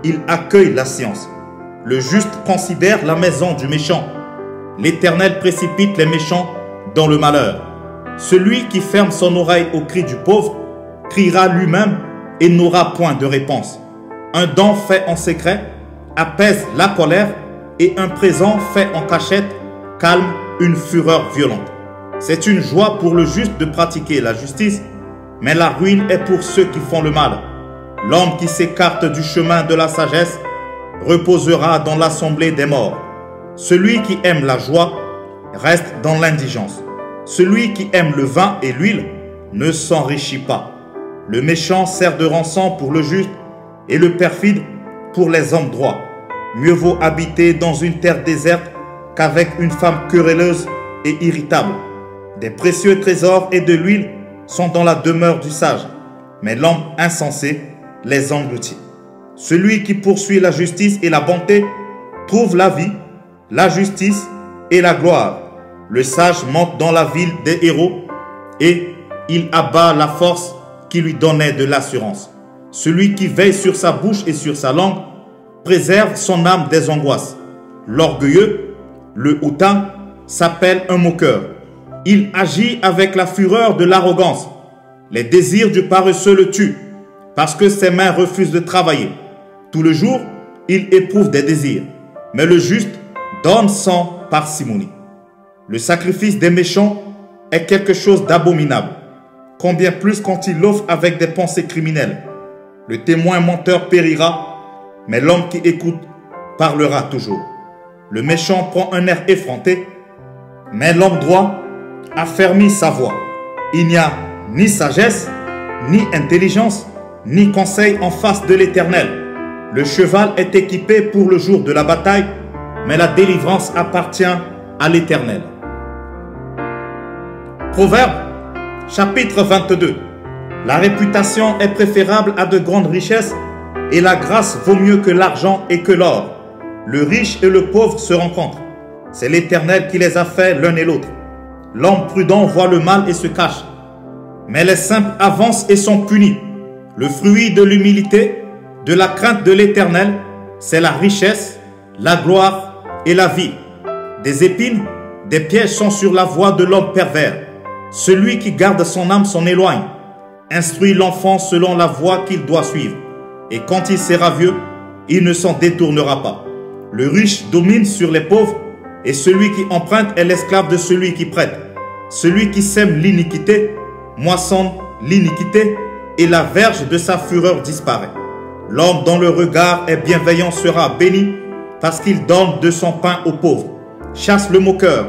il accueille la science. Le juste considère la maison du méchant. L'Éternel précipite les méchants dans le malheur. Celui qui ferme son oreille au cri du pauvre criera lui-même et n'aura point de réponse. Un don fait en secret apaise la colère et un présent fait en cachette calme une fureur violente. C'est une joie pour le juste de pratiquer la justice, mais la ruine est pour ceux qui font le mal. L'homme qui s'écarte du chemin de la sagesse reposera dans l'assemblée des morts. Celui qui aime la joie reste dans l'indigence. Celui qui aime le vin et l'huile ne s'enrichit pas. Le méchant sert de rançon pour le juste et le perfide pour les hommes droits. Mieux vaut habiter dans une terre déserte qu'avec une femme querelleuse et irritable. Des précieux trésors et de l'huile sont dans la demeure du sage, mais l'homme insensé les engloutit. Celui qui poursuit la justice et la bonté trouve la vie, la justice et la gloire. Le sage monte dans la ville des héros et il abat la force qui lui donnait de l'assurance. Celui qui veille sur sa bouche et sur sa langue préserve son âme des angoisses. L'orgueilleux, le hautain, s'appelle un moqueur. Il agit avec la fureur de l'arrogance. Les désirs du paresseux le tuent parce que ses mains refusent de travailler. Tout le jour, il éprouve des désirs, mais le juste donne sans parcimonie. Le sacrifice des méchants est quelque chose d'abominable, combien plus quand il l'offre avec des pensées criminelles. Le témoin menteur périra, mais l'homme qui écoute parlera toujours. Le méchant prend un air effronté, mais l'homme droit affermit sa voix. Il n'y a ni sagesse, ni intelligence, ni conseil en face de l'Éternel. Le cheval est équipé pour le jour de la bataille, mais la délivrance appartient à l'Éternel. Proverbe, chapitre 22. La réputation est préférable à de grandes richesses, et la grâce vaut mieux que l'argent et que l'or. Le riche et le pauvre se rencontrent. C'est l'Éternel qui les a fait l'un et l'autre. L'homme prudent voit le mal et se cache, mais les simples avancent et sont punis. Le fruit de l'humilité, de la crainte de l'Éternel, c'est la richesse, la gloire et la vie. Des épines, des pièges sont sur la voie de l'homme pervers. Celui qui garde son âme s'en éloigne. Instruit l'enfant selon la voie qu'il doit suivre. Et quand il sera vieux, il ne s'en détournera pas. Le riche domine sur les pauvres, et celui qui emprunte est l'esclave de celui qui prête. Celui qui sème l'iniquité moissonne l'iniquité, et la verge de sa fureur disparaît. L'homme dont le regard est bienveillant sera béni, parce qu'il donne de son pain aux pauvres. Chasse le moqueur,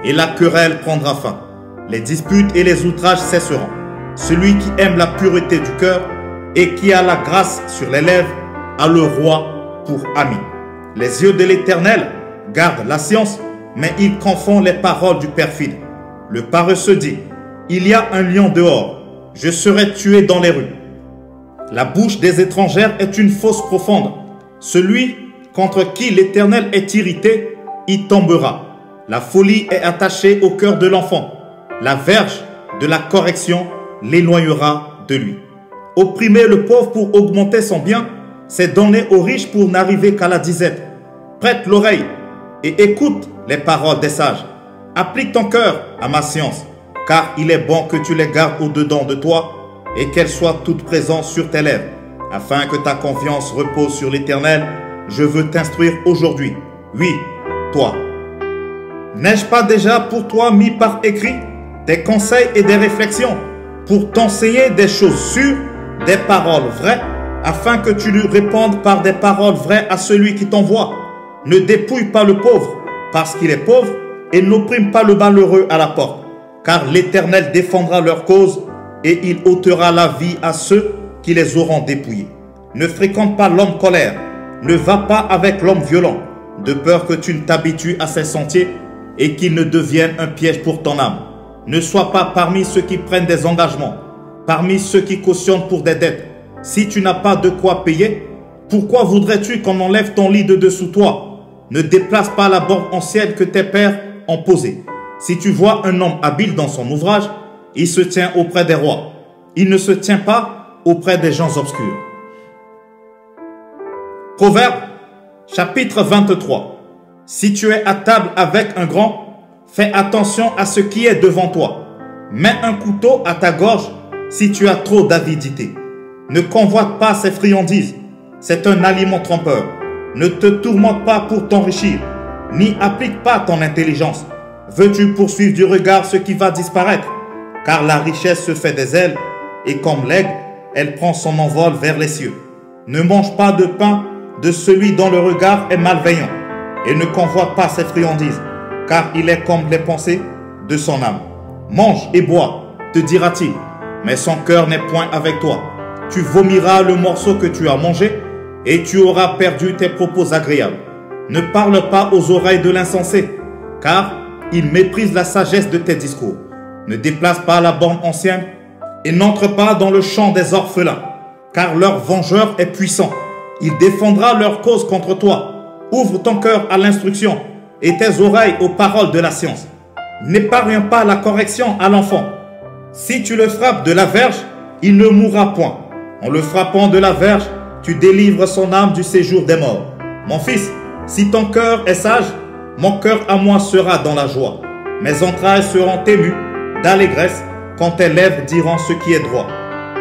et la querelle prendra fin. Les disputes et les outrages cesseront. Celui qui aime la pureté du cœur et qui a la grâce sur les lèvres a le roi pour ami. Les yeux de l'Éternel gardent la science, mais il confond les paroles du perfide. Le paresseux dit, il y a un lion dehors, je serai tué dans les rues. La bouche des étrangères est une fosse profonde. Celui contre qui l'Éternel est irrité, y tombera. La folie est attachée au cœur de l'enfant. La verge de la correction l'éloignera de lui. Opprimer le pauvre pour augmenter son bien, c'est donner aux riches pour n'arriver qu'à la disette. Prête l'oreille et écoute les paroles des sages. Applique ton cœur à ma science, car il est bon que tu les gardes au-dedans de toi et qu'elles soient toutes présentes sur tes lèvres. Afin que ta confiance repose sur l'Éternel, je veux t'instruire aujourd'hui. Oui, toi. N'ai-je pas déjà pour toi mis par écrit des conseils et des réflexions pour t'enseigner des choses sûres, des paroles vraies, afin que tu lui répondes par des paroles vraies à celui qui t'envoie? Ne dépouille pas le pauvre parce qu'il est pauvre et n'opprime pas le malheureux à la porte, car l'Éternel défendra leur cause et il ôtera la vie à ceux qui les auront dépouillés. Ne fréquente pas l'homme colère, ne va pas avec l'homme violent, de peur que tu ne t'habitues à ses sentiers et qu'il ne devienne un piège pour ton âme. Ne sois pas parmi ceux qui prennent des engagements, parmi ceux qui cautionnent pour des dettes. Si tu n'as pas de quoi payer, pourquoi voudrais-tu qu'on enlève ton lit de dessous toi? Ne déplace pas la borne ancienne que tes pères ont posée. Si tu vois un homme habile dans son ouvrage, il se tient auprès des rois. Il ne se tient pas auprès des gens obscurs. Proverbe, chapitre 23. Si tu es à table avec un grand, fais attention à ce qui est devant toi. Mets un couteau à ta gorge si tu as trop d'avidité. Ne convoite pas ses friandises. C'est un aliment trompeur. Ne te tourmente pas pour t'enrichir, ni applique pas ton intelligence. Veux-tu poursuivre du regard ce qui va disparaître? Car la richesse se fait des ailes, et comme l'aigle, elle prend son envol vers les cieux. Ne mange pas de pain de celui dont le regard est malveillant, et ne convoite pas ses friandises, car il est comme les pensées de son âme. Mange et bois, te dira-t-il, mais son cœur n'est point avec toi. Tu vomiras le morceau que tu as mangé, et tu auras perdu tes propos agréables. Ne parle pas aux oreilles de l'insensé, car il méprise la sagesse de tes discours. Ne déplace pas la borne ancienne, et n'entre pas dans le champ des orphelins, car leur vengeur est puissant. Il défendra leur cause contre toi. Ouvre ton cœur à l'instruction, et tes oreilles aux paroles de la science. N'épargne pas la correction à l'enfant. Si tu le frappes de la verge, il ne mourra point. En le frappant de la verge, tu délivres son âme du séjour des morts. Mon fils, si ton cœur est sage, mon cœur à moi sera dans la joie. Mes entrailles seront émues d'allégresse quand tes lèvres diront ce qui est droit.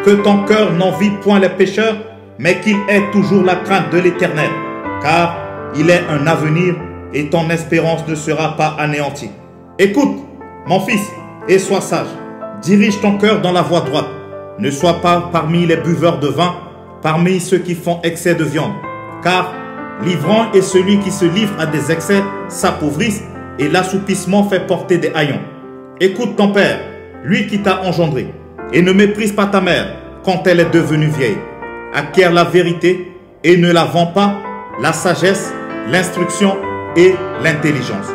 Que ton cœur n'envie point les pécheurs, mais qu'il ait toujours la crainte de l'Éternel, car il est un avenir et ton espérance ne sera pas anéantie. Écoute, mon fils, et sois sage. Dirige ton cœur dans la voie droite. Ne sois pas parmi les buveurs de vin, parmi ceux qui font excès de viande. Car l'ivrogne et celui qui se livre à des excès s'appauvrissent et l'assoupissement fait porter des haillons. Écoute ton père, lui qui t'a engendré, et ne méprise pas ta mère quand elle est devenue vieille. Acquiert la vérité et ne la vends pas, la sagesse, l'instruction et l'intelligence.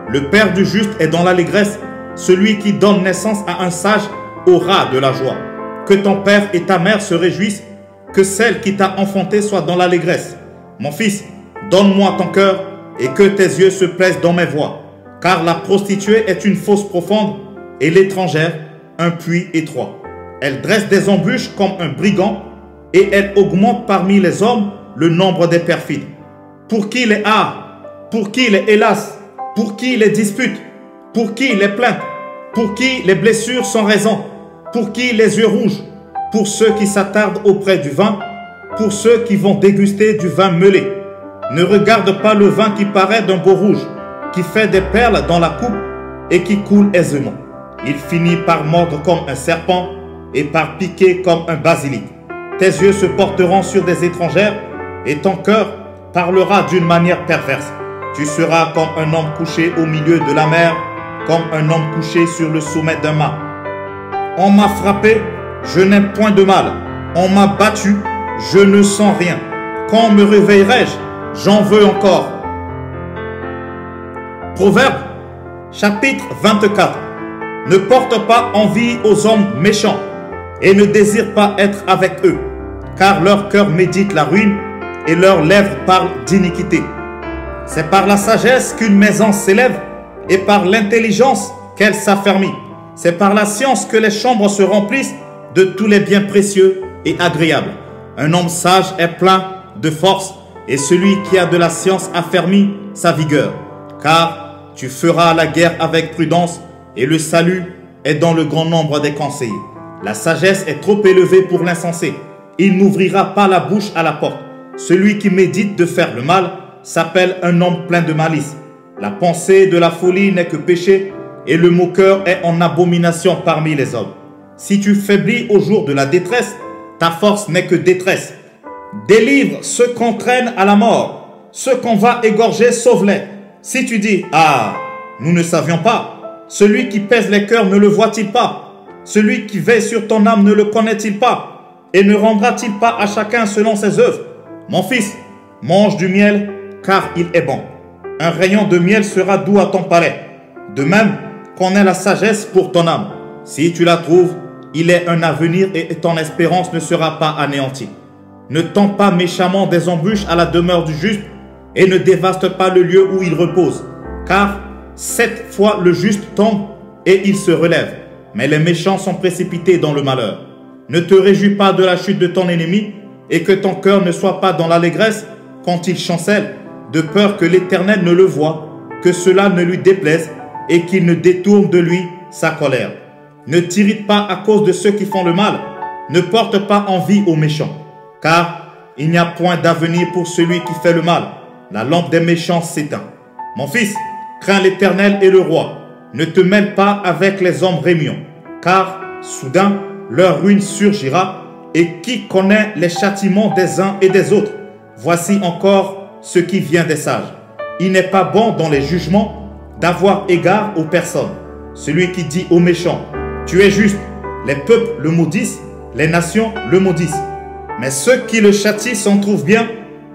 Le père du juste est dans l'allégresse, celui qui donne naissance à un sage aura de la joie. Que ton père et ta mère se réjouissent, que celle qui t'a enfanté soit dans l'allégresse. Mon fils, donne-moi ton cœur et que tes yeux se plaisent dans mes voies, car la prostituée est une fosse profonde et l'étrangère un puits étroit. Elle dresse des embûches comme un brigand et elle augmente parmi les hommes le nombre des perfides. Pour qui les pour qui les hélas, pour qui les disputes, pour qui les plaintes, pour qui les blessures sans raison, pour qui les yeux rouges, pour ceux qui s'attardent auprès du vin, pour ceux qui vont déguster du vin meulé. Ne regarde pas le vin qui paraît d'un beau rouge, qui fait des perles dans la coupe et qui coule aisément. Il finit par mordre comme un serpent et par piquer comme un basilic. Tes yeux se porteront sur des étrangères et ton cœur parlera d'une manière perverse. Tu seras comme un homme couché au milieu de la mer, comme un homme couché sur le sommet d'un mât. On m'a frappé, je n'ai point de mal. On m'a battu, je ne sens rien. Quand me réveillerai-je? J'en veux encore. Proverbe, chapitre 24. Ne porte pas envie aux hommes méchants et ne désire pas être avec eux, car leur cœur médite la ruine et leurs lèvres parlent d'iniquité. C'est par la sagesse qu'une maison s'élève et par l'intelligence qu'elle s'affermit. C'est par la science que les chambres se remplissent de tous les biens précieux et agréables. Un homme sage est plein de force et celui qui a de la science affermit sa vigueur. Car Tu feras la guerre avec prudence, et le salut est dans le grand nombre des conseillers. La sagesse est trop élevée pour l'insensé. Il n'ouvrira pas la bouche à la porte. Celui qui médite de faire le mal s'appelle un homme plein de malice. La pensée de la folie n'est que péché, et le moqueur est en abomination parmi les hommes. Si tu faiblis au jour de la détresse, ta force n'est que détresse. Délivre ceux qu'on traîne à la mort, ceux qu'on va égorger, sauve-les. Si tu dis, ah, nous ne savions pas, celui qui pèse les cœurs ne le voit-il pas? Celui qui veille sur ton âme ne le connaît-il pas? Et ne rendra-t-il pas à chacun selon ses œuvres? Mon fils, mange du miel, car il est bon. Un rayon de miel sera doux à ton palais. De même, connais la sagesse pour ton âme. Si tu la trouves, il est un avenir et ton espérance ne sera pas anéantie. Ne tends pas méchamment des embûches à la demeure du juste et ne dévaste pas le lieu où il repose. Car 7 fois le juste tombe et il se relève. Mais les méchants sont précipités dans le malheur. Ne te réjouis pas de la chute de ton ennemi et que ton cœur ne soit pas dans l'allégresse quand il chancelle, de peur que l'Éternel ne le voie, que cela ne lui déplaise et qu'il ne détourne de lui sa colère. Ne t'irrite pas à cause de ceux qui font le mal. Ne porte pas envie aux méchants. Car il n'y a point d'avenir pour celui qui fait le mal. La lampe des méchants s'éteint. Mon fils, crains l'Éternel et le roi. Ne te mêle pas avec les hommes rémions. Car soudain, leur ruine surgira. Et qui connaît les châtiments des uns et des autres? Voici encore ce qui vient des sages. Il n'est pas bon dans les jugements d'avoir égard aux personnes. Celui qui dit aux méchants, tu es juste, les peuples le maudissent, les nations le maudissent. Mais ceux qui le châtient s'en trouvent bien,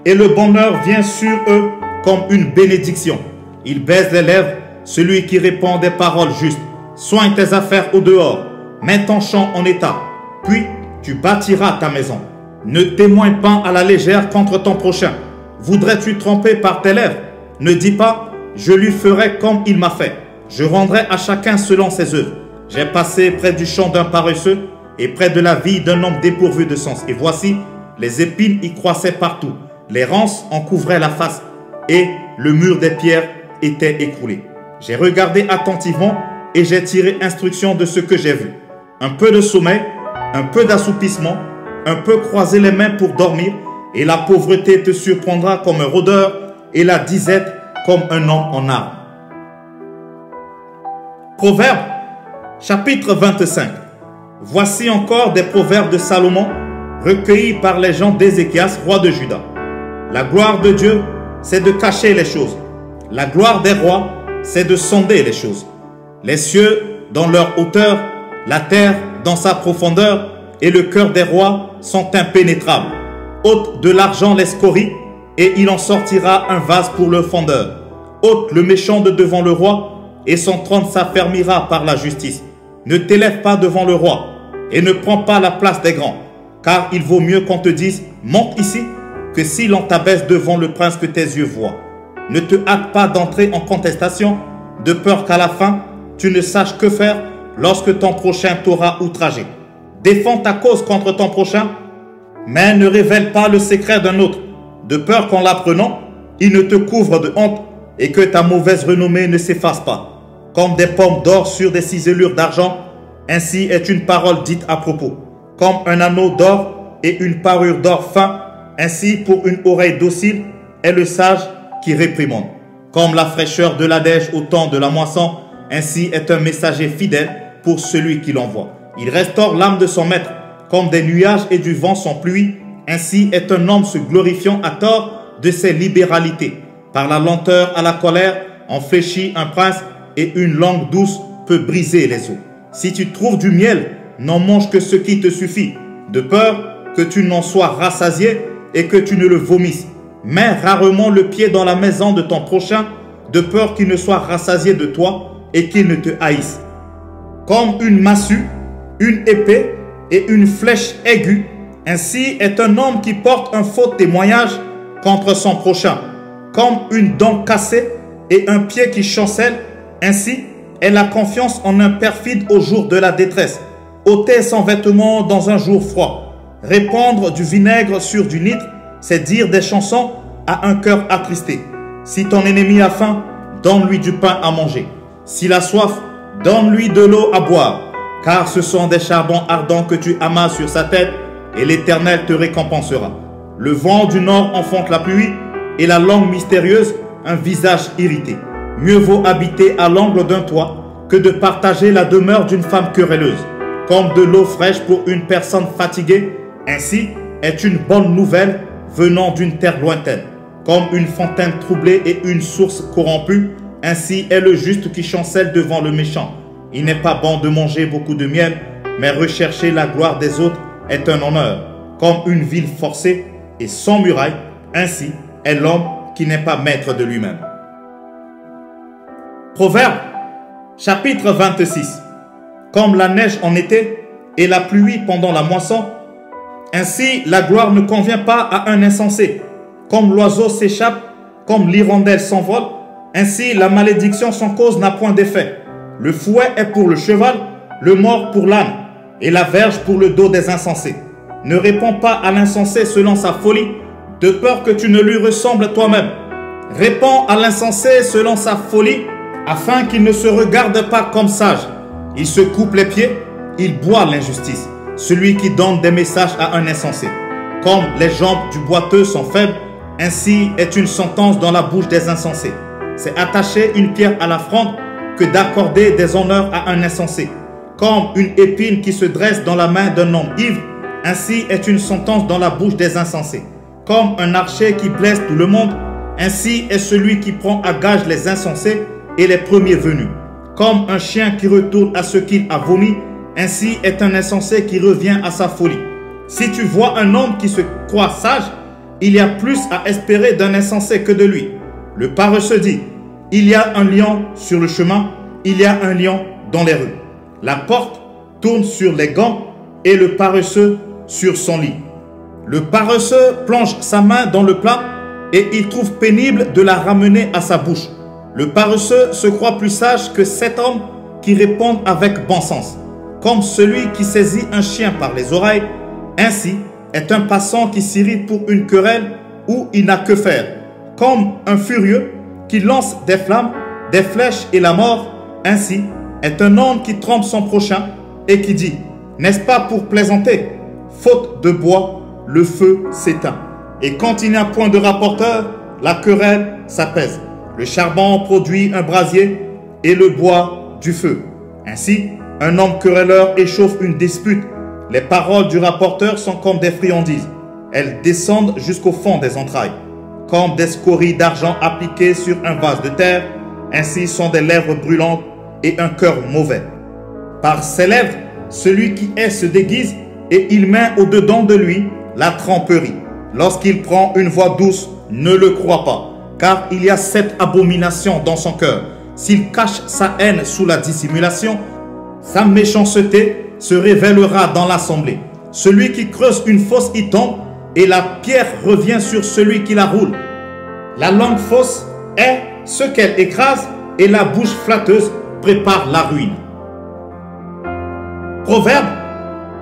et le bonheur vient sur eux comme une bénédiction. Il baise les lèvres, celui qui répand des paroles justes. Soigne tes affaires au dehors, mets ton champ en état, puis tu bâtiras ta maison. Ne témoigne pas à la légère contre ton prochain. Voudrais-tu tromper par tes lèvres? Ne dis pas, je lui ferai comme il m'a fait. Je rendrai à chacun selon ses œuvres. J'ai passé près du champ d'un paresseux et près de la vie d'un homme dépourvu de sens. Et voici, les épines y croissaient partout. Les ronces en couvraient la face et le mur des pierres était écroulé. J'ai regardé attentivement et j'ai tiré instruction de ce que j'ai vu. Un peu de sommeil, un peu d'assoupissement, un peu croiser les mains pour dormir, et la pauvreté te surprendra comme un rôdeur et la disette comme un homme en armes. Proverbes, chapitre 25. Voici encore des proverbes de Salomon, recueillis par les gens d'Ézéchias, roi de Juda. La gloire de Dieu, c'est de cacher les choses. La gloire des rois, c'est de sonder les choses. Les cieux dans leur hauteur, la terre dans sa profondeur, et le cœur des rois sont impénétrables. Ôte de l'argent les scories, et il en sortira un vase pour le fondeur. Ôte le méchant de devant le roi, et son trône s'affermira par la justice. Ne t'élève pas devant le roi, et ne prends pas la place des grands, car il vaut mieux qu'on te dise « monte ici » que si l'on t'abaisse devant le prince que tes yeux voient. Ne te hâte pas d'entrer en contestation, de peur qu'à la fin, tu ne saches que faire lorsque ton prochain t'aura outragé. Défends ta cause contre ton prochain, mais ne révèle pas le secret d'un autre, de peur qu'en l'apprenant, il ne te couvre de honte et que ta mauvaise renommée ne s'efface pas. Comme des pommes d'or sur des ciselures d'argent, ainsi est une parole dite à propos. Comme un anneau d'or et une parure d'or fin, ainsi pour une oreille docile est le sage qui réprimande. Comme la fraîcheur de la neige au temps de la moisson, ainsi est un messager fidèle pour celui qui l'envoie. Il restaure l'âme de son maître, comme des nuages et du vent sans pluie. Ainsi est un homme se glorifiant à tort de ses libéralités. Par la lenteur à la colère, on fléchit un prince et une langue douce peut briser les os. Si tu trouves du miel, n'en mange que ce qui te suffit, de peur que tu n'en sois rassasié et que tu ne le vomisses. Mets rarement le pied dans la maison de ton prochain, de peur qu'il ne soit rassasié de toi et qu'il ne te haïsse. Comme une massue, une épée et une flèche aiguë, ainsi est un homme qui porte un faux témoignage contre son prochain. Comme une dent cassée et un pied qui chancelle, ainsi est la confiance en un perfide au jour de la détresse. Ôter son vêtement dans un jour froid. Répandre du vinaigre sur du nitre, c'est dire des chansons à un cœur attristé. Si ton ennemi a faim, donne-lui du pain à manger. S'il a soif, donne-lui de l'eau à boire. Car ce sont des charbons ardents que tu amasses sur sa tête, et l'Éternel te récompensera. Le vent du nord enfante la pluie, et la langue mystérieuse un visage irrité. Mieux vaut habiter à l'angle d'un toit que de partager la demeure d'une femme querelleuse. Comme de l'eau fraîche pour une personne fatiguée, ainsi est une bonne nouvelle venant d'une terre lointaine. Comme une fontaine troublée et une source corrompue, ainsi est le juste qui chancelle devant le méchant. Il n'est pas bon de manger beaucoup de miel, mais rechercher la gloire des autres est un honneur. Comme une ville forcée et sans muraille, ainsi est l'homme qui n'est pas maître de lui-même. Proverbe, chapitre 26. Comme la neige en été et la pluie pendant la moisson, ainsi la gloire ne convient pas à un insensé. Comme l'oiseau s'échappe, comme l'hirondelle s'envole, ainsi la malédiction sans cause n'a point d'effet. Le fouet est pour le cheval, le mors pour l'âne, et la verge pour le dos des insensés. Ne réponds pas à l'insensé selon sa folie, de peur que tu ne lui ressembles toi-même. Réponds à l'insensé selon sa folie, afin qu'il ne se regarde pas comme sage. Il se coupe les pieds, il boit l'injustice, celui qui donne des messages à un insensé. Comme les jambes du boiteux sont faibles, ainsi est une sentence dans la bouche des insensés. C'est attacher une pierre à la fronde que d'accorder des honneurs à un insensé. Comme une épine qui se dresse dans la main d'un homme ivre, ainsi est une sentence dans la bouche des insensés. Comme un archer qui blesse tout le monde, ainsi est celui qui prend à gage les insensés et les premiers venus. Comme un chien qui retourne à ce qu'il a vomi, ainsi est un insensé qui revient à sa folie. Si tu vois un homme qui se croit sage, il y a plus à espérer d'un insensé que de lui. Le paresseux dit, il y a un lion sur le chemin, il y a un lion dans les rues. La porte tourne sur les gants et le paresseux sur son lit. Le paresseux plonge sa main dans le plat et il trouve pénible de la ramener à sa bouche. Le paresseux se croit plus sage que 7 hommes qui répondent avec bon sens. Comme celui qui saisit un chien par les oreilles, ainsi est un passant qui s'irrite pour une querelle où il n'a que faire. Comme un furieux qui lance des flammes, des flèches et la mort, ainsi est un homme qui trompe son prochain et qui dit, n'est-ce pas pour plaisanter? Faute de bois, le feu s'éteint. Et quand il n'y a point de rapporteur, la querelle s'apaise. Le charbon produit un brasier et le bois du feu. Ainsi, un homme querelleur échauffe une dispute. Les paroles du rapporteur sont comme des friandises. Elles descendent jusqu'au fond des entrailles. Comme des scories d'argent appliquées sur un vase de terre, ainsi sont des lèvres brûlantes et un cœur mauvais. Par ses lèvres, celui qui est se déguise et il met au-dedans de lui la tromperie. Lorsqu'il prend une voix douce, ne le crois pas, car il y a 7 abominations dans son cœur. S'il cache sa haine sous la dissimulation, sa méchanceté se révélera dans l'assemblée. Celui qui creuse une fosse y tombe, et la pierre revient sur celui qui la roule. La langue fausse est ce qu'elle écrase, et la bouche flatteuse prépare la ruine. Proverbe,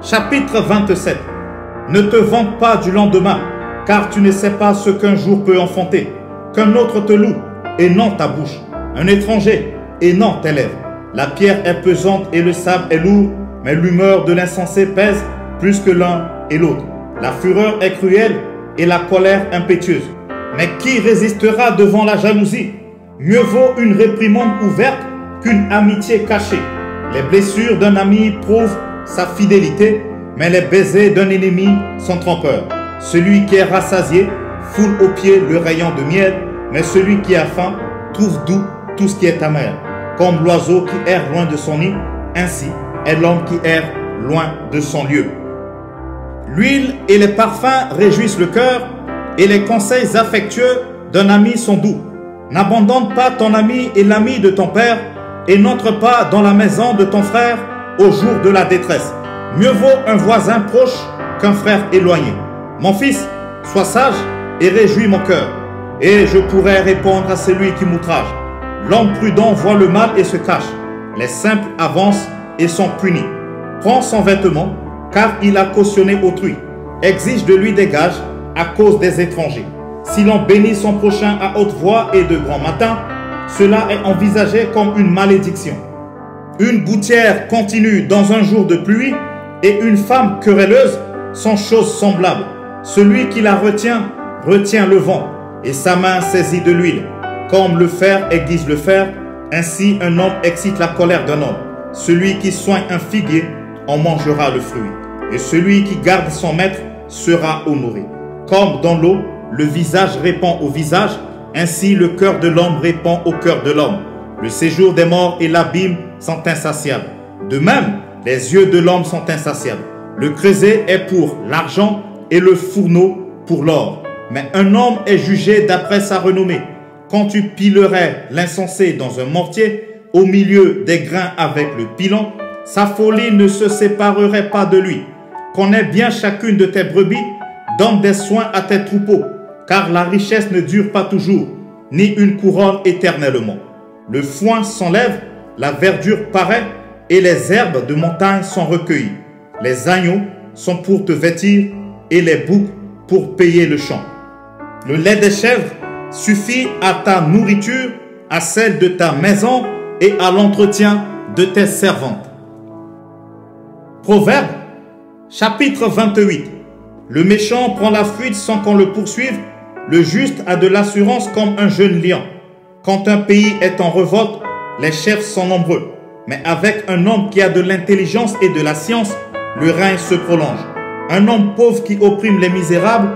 chapitre 27. Ne te vante pas du lendemain, car tu ne sais pas ce qu'un jour peut enfanter. Qu'un autre te loue, et non ta bouche. Un étranger, et non tes lèvres. La pierre est pesante et le sable est lourd, mais l'humeur de l'insensé pèse plus que l'un et l'autre. La fureur est cruelle et la colère impétueuse. Mais qui résistera devant la jalousie? Mieux vaut une réprimande ouverte qu'une amitié cachée. Les blessures d'un ami prouvent sa fidélité, mais les baisers d'un ennemi sont trompeurs. Celui qui est rassasié foule aux pieds le rayon de miel, mais celui qui a faim trouve doux tout ce qui est amer. Comme l'oiseau qui erre loin de son nid, ainsi est l'homme qui erre loin de son lieu. L'huile et les parfums réjouissent le cœur, et les conseils affectueux d'un ami sont doux. N'abandonne pas ton ami et l'ami de ton père, et n'entre pas dans la maison de ton frère au jour de la détresse. Mieux vaut un voisin proche qu'un frère éloigné. Mon fils, sois sage et réjouis mon cœur, et je pourrai répondre à celui qui m'outrage. L'homme prudent voit le mal et se cache. Les simples avancent et sont punis. Prends son vêtement, car il a cautionné autrui. Exige de lui des gages à cause des étrangers. Si l'on bénit son prochain à haute voix et de grand matin, cela est envisagé comme une malédiction. Une gouttière continue dans un jour de pluie et une femme querelleuse sont choses semblables. Celui qui la retient, retient le vent, et sa main saisit de l'huile. Comme le fer aiguise le fer, ainsi un homme excite la colère d'un homme. Celui qui soigne un figuier en mangera le fruit, et celui qui garde son maître sera honoré. Comme dans l'eau, le visage répond au visage, ainsi le cœur de l'homme répond au cœur de l'homme. Le séjour des morts et l'abîme sont insatiables. De même, les yeux de l'homme sont insatiables. Le creuset est pour l'argent et le fourneau pour l'or. Mais un homme est jugé d'après sa renommée. Quand tu pilerais l'insensé dans un mortier, au milieu des grains avec le pilon, sa folie ne se séparerait pas de lui. Connais bien chacune de tes brebis, donne des soins à tes troupeaux, car la richesse ne dure pas toujours, ni une couronne éternellement. Le foin s'enlève, la verdure paraît, et les herbes de montagne sont recueillies. Les agneaux sont pour te vêtir, et les boucs pour payer le champ. Le lait des chèvres suffit à ta nourriture, à celle de ta maison et à l'entretien de tes servantes. Proverbe, chapitre 28. Le méchant prend la fuite sans qu'on le poursuive. Le juste a de l'assurance comme un jeune lion. Quand un pays est en révolte, les chefs sont nombreux. Mais avec un homme qui a de l'intelligence et de la science, le règne se prolonge. Un homme pauvre qui opprime les misérables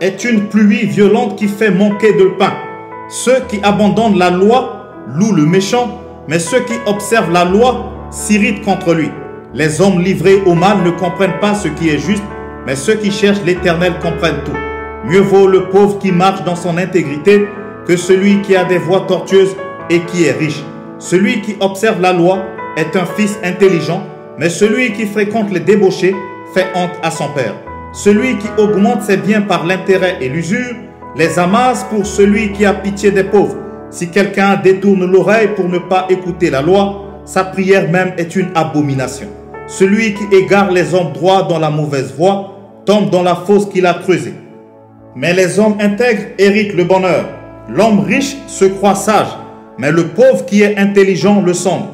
est une pluie violente qui fait manquer de pain. Ceux qui abandonnent la loi louent le méchant, mais ceux qui observent la loi s'irritent contre lui. Les hommes livrés au mal ne comprennent pas ce qui est juste, mais ceux qui cherchent l'Éternel comprennent tout. Mieux vaut le pauvre qui marche dans son intégrité que celui qui a des voies tortueuses et qui est riche. Celui qui observe la loi est un fils intelligent, mais celui qui fréquente les débauchés fait honte à son père. Celui qui augmente ses biens par l'intérêt et l'usure les amasse pour celui qui a pitié des pauvres. Si quelqu'un détourne l'oreille pour ne pas écouter la loi, sa prière même est une abomination. Celui qui égare les hommes droits dans la mauvaise voie tombe dans la fosse qu'il a creusée. Mais les hommes intègres héritent le bonheur. L'homme riche se croit sage, mais le pauvre qui est intelligent le sonde.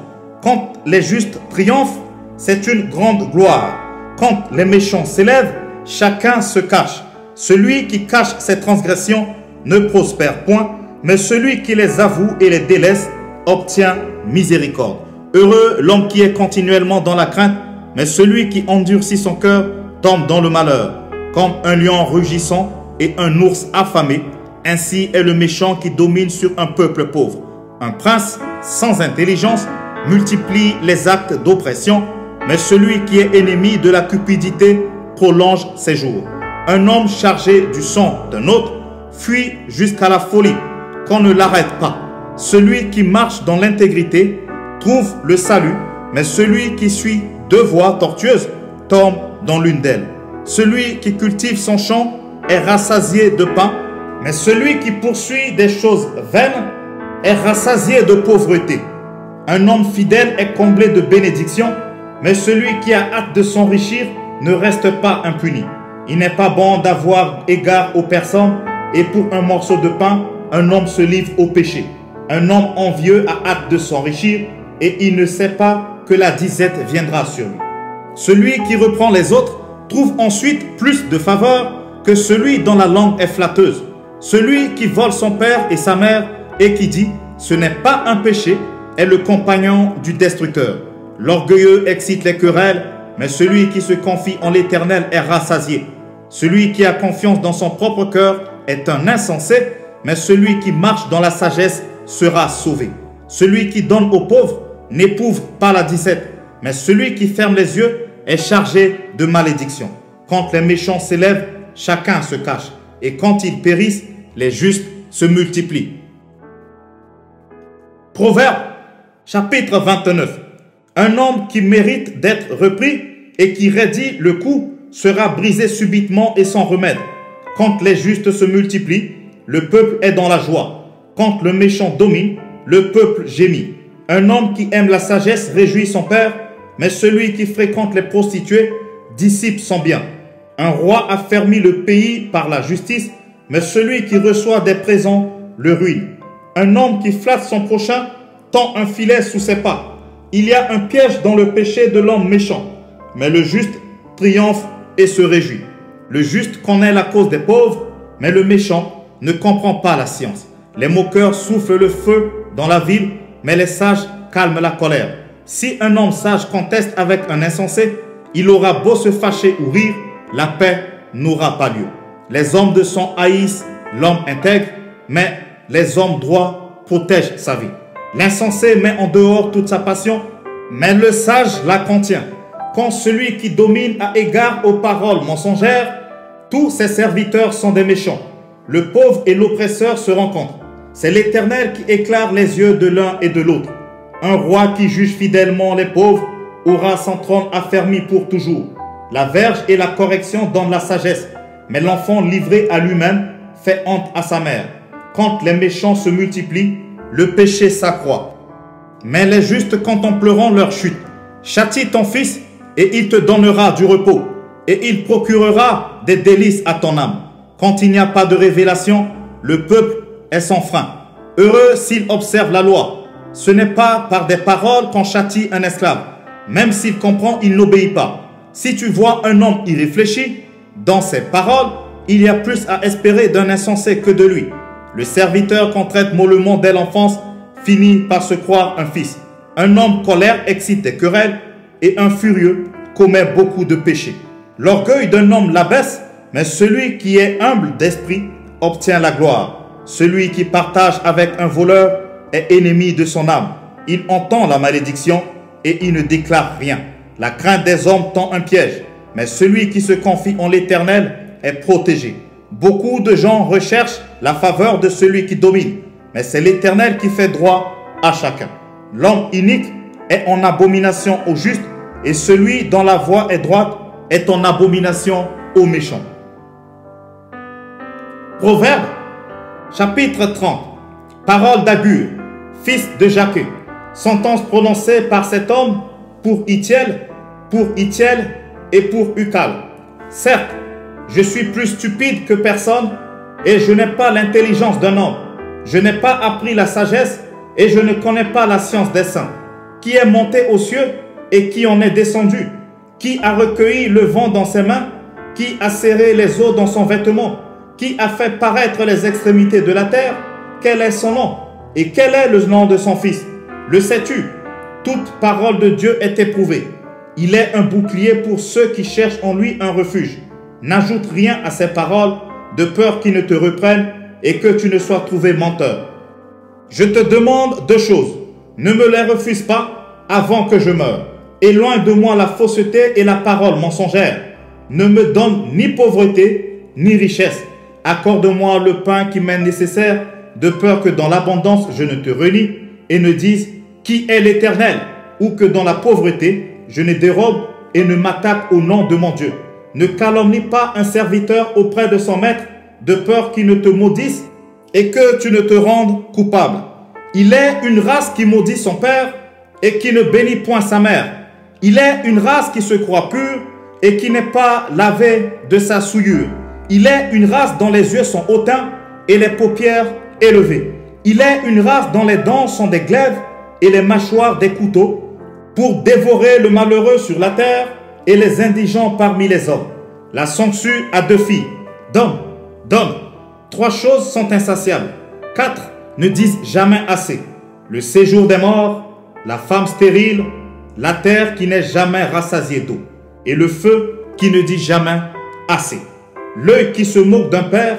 Quand les justes triomphent, c'est une grande gloire. Quand les méchants s'élèvent, chacun se cache. Celui qui cache ses transgressions ne prospère point, mais celui qui les avoue et les délaisse obtient miséricorde. Heureux l'homme qui est continuellement dans la crainte, mais celui qui endurcit son cœur tombe dans le malheur. Comme un lion rugissant et un ours affamé, ainsi est le méchant qui domine sur un peuple pauvre. Un prince sans intelligence multiplie les actes d'oppression, mais celui qui est ennemi de la cupidité prolonge ses jours. Un homme chargé du sang d'un autre fuit jusqu'à la folie, qu'on ne l'arrête pas. Celui qui marche dans l'intégrité trouve le salut, mais celui qui suit deux voies tortueuses tombe dans l'une d'elles. Celui qui cultive son champ est rassasié de pain, mais celui qui poursuit des choses vaines est rassasié de pauvreté. Un homme fidèle est comblé de bénédictions, mais celui qui a hâte de s'enrichir ne reste pas impuni. Il n'est pas bon d'avoir égard aux personnes, et pour un morceau de pain, un homme se livre au péché. Un homme envieux a hâte de s'enrichir, et il ne sait pas que la disette viendra sur lui. Celui qui reprend les autres trouve ensuite plus de faveur que celui dont la langue est flatteuse. Celui qui vole son père et sa mère et qui dit « ce n'est pas un péché » est le compagnon du destructeur. L'orgueilleux excite les querelles, mais celui qui se confie en l'Éternel est rassasié. Celui qui a confiance dans son propre cœur est un insensé, mais celui qui marche dans la sagesse sera sauvé. Celui qui donne aux pauvres n'éprouve pas la disette, mais celui qui ferme les yeux est chargé de malédiction. Quand les méchants s'élèvent, chacun se cache, et quand ils périssent, les justes se multiplient. Proverbe, chapitre 29. Un homme qui mérite d'être repris et qui raidit le coup sera brisé subitement et sans remède. Quand les justes se multiplient, le peuple est dans la joie. Quand le méchant domine, le peuple gémit. Un homme qui aime la sagesse réjouit son père, mais celui qui fréquente les prostituées dissipe son bien. Un roi affermit le pays par la justice, mais celui qui reçoit des présents le ruine. Un homme qui flatte son prochain tend un filet sous ses pas. Il y a un piège dans le péché de l'homme méchant, mais le juste triomphe et se réjouit. Le juste connaît la cause des pauvres, mais le méchant ne comprend pas la science. Les moqueurs soufflent le feu dans la ville, mais les sages calment la colère. Si un homme sage conteste avec un insensé, il aura beau se fâcher ou rire, la paix n'aura pas lieu. Les hommes de sang haïssent l'homme intègre, mais les hommes droits protègent sa vie. L'insensé met en dehors toute sa passion, mais le sage la contient. Quand celui qui domine a égard aux paroles mensongères, tous ses serviteurs sont des méchants. Le pauvre et l'oppresseur se rencontrent. C'est l'Éternel qui éclaire les yeux de l'un et de l'autre. Un roi qui juge fidèlement les pauvres aura son trône affermi pour toujours. La verge et la correction donnent la sagesse, mais l'enfant livré à lui-même fait honte à sa mère. Quand les méchants se multiplient, le péché s'accroît. Mais les justes contempleront leur chute. Châtie ton fils et il te donnera du repos, et il procurera des délices à ton âme. Quand il n'y a pas de révélation, le peuple est sans frein. Heureux s'il observe la loi. Ce n'est pas par des paroles qu'on châtie un esclave. Même s'il comprend, il n'obéit pas. Si tu vois un homme y réfléchir, dans ses paroles, il y a plus à espérer d'un insensé que de lui. Le serviteur qu'on traite mollement dès l'enfance finit par se croire un fils. Un homme colère excite des querelles et un furieux commet beaucoup de péchés. L'orgueil d'un homme l'abaisse, mais celui qui est humble d'esprit obtient la gloire. Celui qui partage avec un voleur est ennemi de son âme. Il entend la malédiction et il ne déclare rien. La crainte des hommes tend un piège, mais celui qui se confie en l'Éternel est protégé. Beaucoup de gens recherchent la faveur de celui qui domine, mais c'est l'Éternel qui fait droit à chacun. L'homme inique est en abomination au juste, et celui dont la voie est droite est en abomination aux méchants. Proverbe, chapitre 30. Parole d'Agur, fils de Jacques. Sentence prononcée par cet homme pour Itiel et pour Ucal. Certes, je suis plus stupide que personne et je n'ai pas l'intelligence d'un homme. Je n'ai pas appris la sagesse et je ne connais pas la science des saints. Qui est monté aux cieux et qui en est descendu? Qui a recueilli le vent dans ses mains? Qui a serré les eaux dans son vêtement? Qui a fait paraître les extrémités de la terre? Quel est son nom? Et quel est le nom de son fils? Le sais-tu? Toute parole de Dieu est éprouvée. Il est un bouclier pour ceux qui cherchent en lui un refuge. N'ajoute rien à ses paroles, de peur qu'ils ne te reprennent et que tu ne sois trouvé menteur. Je te demande deux choses. Ne me les refuse pas avant que je meure. Éloigne de moi la fausseté et la parole mensongère. Ne me donne ni pauvreté ni richesse. Accorde-moi le pain qui m'est nécessaire, de peur que dans l'abondance je ne te renie et ne dise qui est l'Éternel, ou que dans la pauvreté je ne dérobe et ne m'attaque au nom de mon Dieu. Ne calomnie pas un serviteur auprès de son maître, de peur qu'il ne te maudisse et que tu ne te rendes coupable. Il est une race qui maudit son père et qui ne bénit point sa mère. Il est une race qui se croit pure et qui n'est pas lavée de sa souillure. Il est une race dont les yeux sont hautains et les paupières élevées. Il est une race dont les dents sont des glaives et les mâchoires des couteaux, pour dévorer le malheureux sur la terre et les indigents parmi les hommes. La sangsue a 2 filles. Donne, donne. 3 choses sont insatiables. 4 ne disent jamais assez. Le séjour des morts, la femme stérile, la terre qui n'est jamais rassasiée d'eau, et le feu qui ne dit jamais assez. L'œil qui se moque d'un père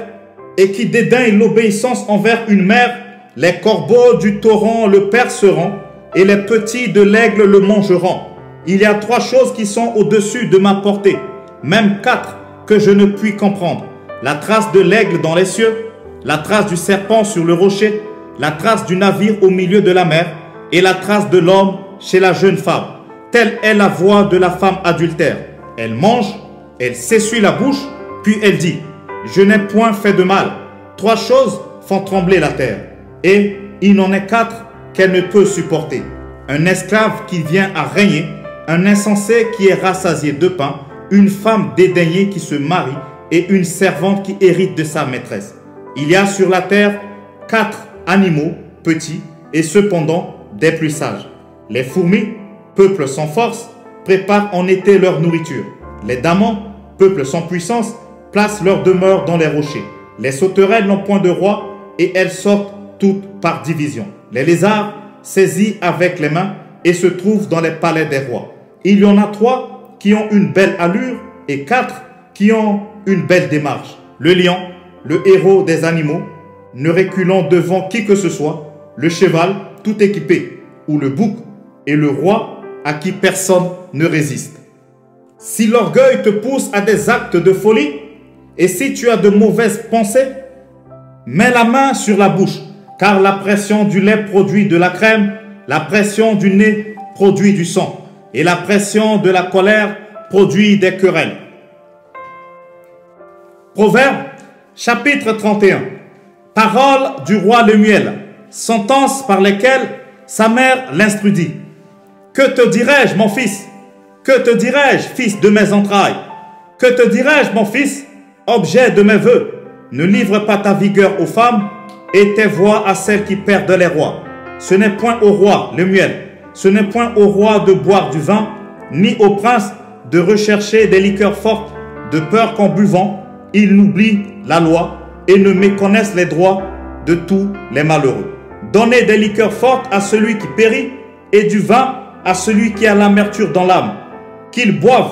et qui dédaigne l'obéissance envers une mère, les corbeaux du torrent le perceront et les petits de l'aigle le mangeront. Il y a 3 choses qui sont au-dessus de ma portée, même 4 que je ne puis comprendre. La trace de l'aigle dans les cieux, la trace du serpent sur le rocher, la trace du navire au milieu de la mer et la trace de l'homme chez la jeune femme. Telle est la voix de la femme adultère. Elle mange, elle s'essuie la bouche, puis elle dit, je n'ai point fait de mal. 3 choses font trembler la terre, et il n'en est 4 qu'elle ne peut supporter. Un esclave qui vient à régner, un insensé qui est rassasié de pain, une femme dédaignée qui se marie et une servante qui hérite de sa maîtresse. Il y a sur la terre 4 animaux petits et cependant des plus sages. Les fourmis, peuple sans force, préparent en été leur nourriture. Les damans, peuple sans puissance, placent leur demeure dans les rochers. Les sauterelles n'ont point de roi et elles sortent toutes par division. Les lézards saisis avec les mains et se trouvent dans les palais des rois. Il y en a 3 qui ont une belle allure et 4 qui ont une belle démarche. Le lion, le héros des animaux, ne reculant devant qui que ce soit, le cheval tout équipé, ou le bouc, et le roi à qui personne ne résiste. Si l'orgueil te pousse à des actes de folie, et si tu as de mauvaises pensées, mets la main sur la bouche, car la pression du lait produit de la crème, la pression du nez produit du sang, et la pression de la colère produit des querelles. Proverbe, chapitre 31. Parole du roi Lemuel, sentence par lesquelles sa mère l'instruit. Que te dirai-je, mon fils? Que te dirai-je, fils de mes entrailles? Que te dirai-je, mon fils, objet de mes vœux? Ne livre pas ta vigueur aux femmes et tes voix à celles qui perdent les rois. Ce n'est point au roi, Lemuel, ce n'est point au roi de boire du vin, ni au prince de rechercher des liqueurs fortes, de peur qu'en buvant, ils n'oublient la loi et ne méconnaissent les droits de tous les malheureux. Donnez des liqueurs fortes à celui qui périt et du vin à celui qui a l'amertume dans l'âme, qu'il boive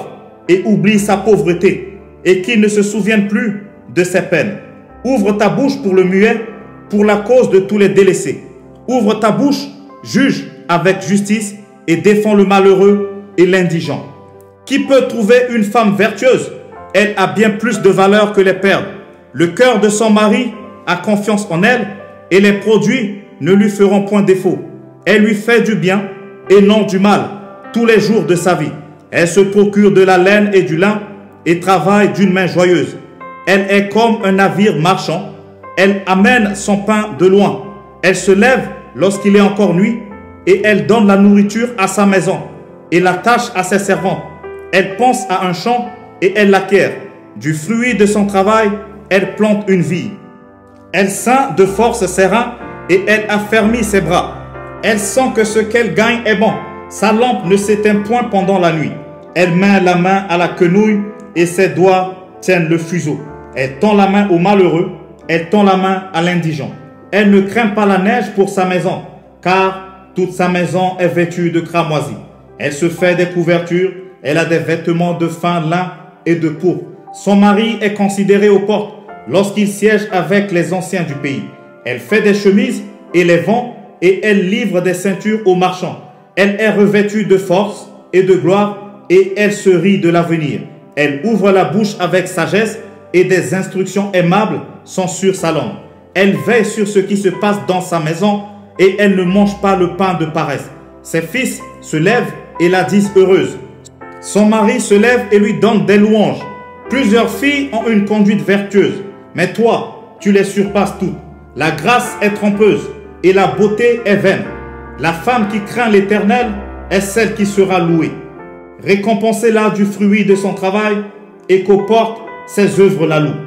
et oublie sa pauvreté et qu'il ne se souvienne plus de ses peines. Ouvre ta bouche pour le muet, pour la cause de tous les délaissés. Ouvre ta bouche, juge avec justice et défends le malheureux et l'indigent. Qui peut trouver une femme vertueuse? Elle a bien plus de valeur que les perles. Le cœur de son mari a confiance en elle et les produits ne lui feront point défaut. Elle lui fait du bien et non du mal tous les jours de sa vie. Elle se procure de la laine et du lin et travaille d'une main joyeuse. Elle est comme un navire marchand. Elle amène son pain de loin. Elle se lève lorsqu'il est encore nuit et elle donne la nourriture à sa maison et la tâche à ses servantes. Elle pense à un champ et elle l'acquiert. Du fruit de son travail, elle plante une vigne. Elle ceint de force ses reins et elle affermit ses bras. Elle sent que ce qu'elle gagne est bon. Sa lampe ne s'éteint point pendant la nuit. Elle met la main à la quenouille et ses doigts tiennent le fuseau. Elle tend la main au malheureux, elle tend la main à l'indigent. Elle ne craint pas la neige pour sa maison, car toute sa maison est vêtue de cramoisis. Elle se fait des couvertures, elle a des vêtements de fin lin et de pourpre. Son mari est considéré aux portes lorsqu'il siège avec les anciens du pays. Elle fait des chemises et les vend, et elle livre des ceintures aux marchands. Elle est revêtue de force et de gloire, et elle se rit de l'avenir. Elle ouvre la bouche avec sagesse, et des instructions aimables sont sur sa langue. Elle veille sur ce qui se passe dans sa maison, et elle ne mange pas le pain de paresse. Ses fils se lèvent et la disent heureuse. Son mari se lève et lui donne des louanges. Plusieurs filles ont une conduite vertueuse, mais toi, tu les surpasses toutes. La grâce est trompeuse et la beauté est vaine. La femme qui craint l'Éternel est celle qui sera louée. Récompensez-la du fruit de son travail et qu'aux portes ses œuvres la louent.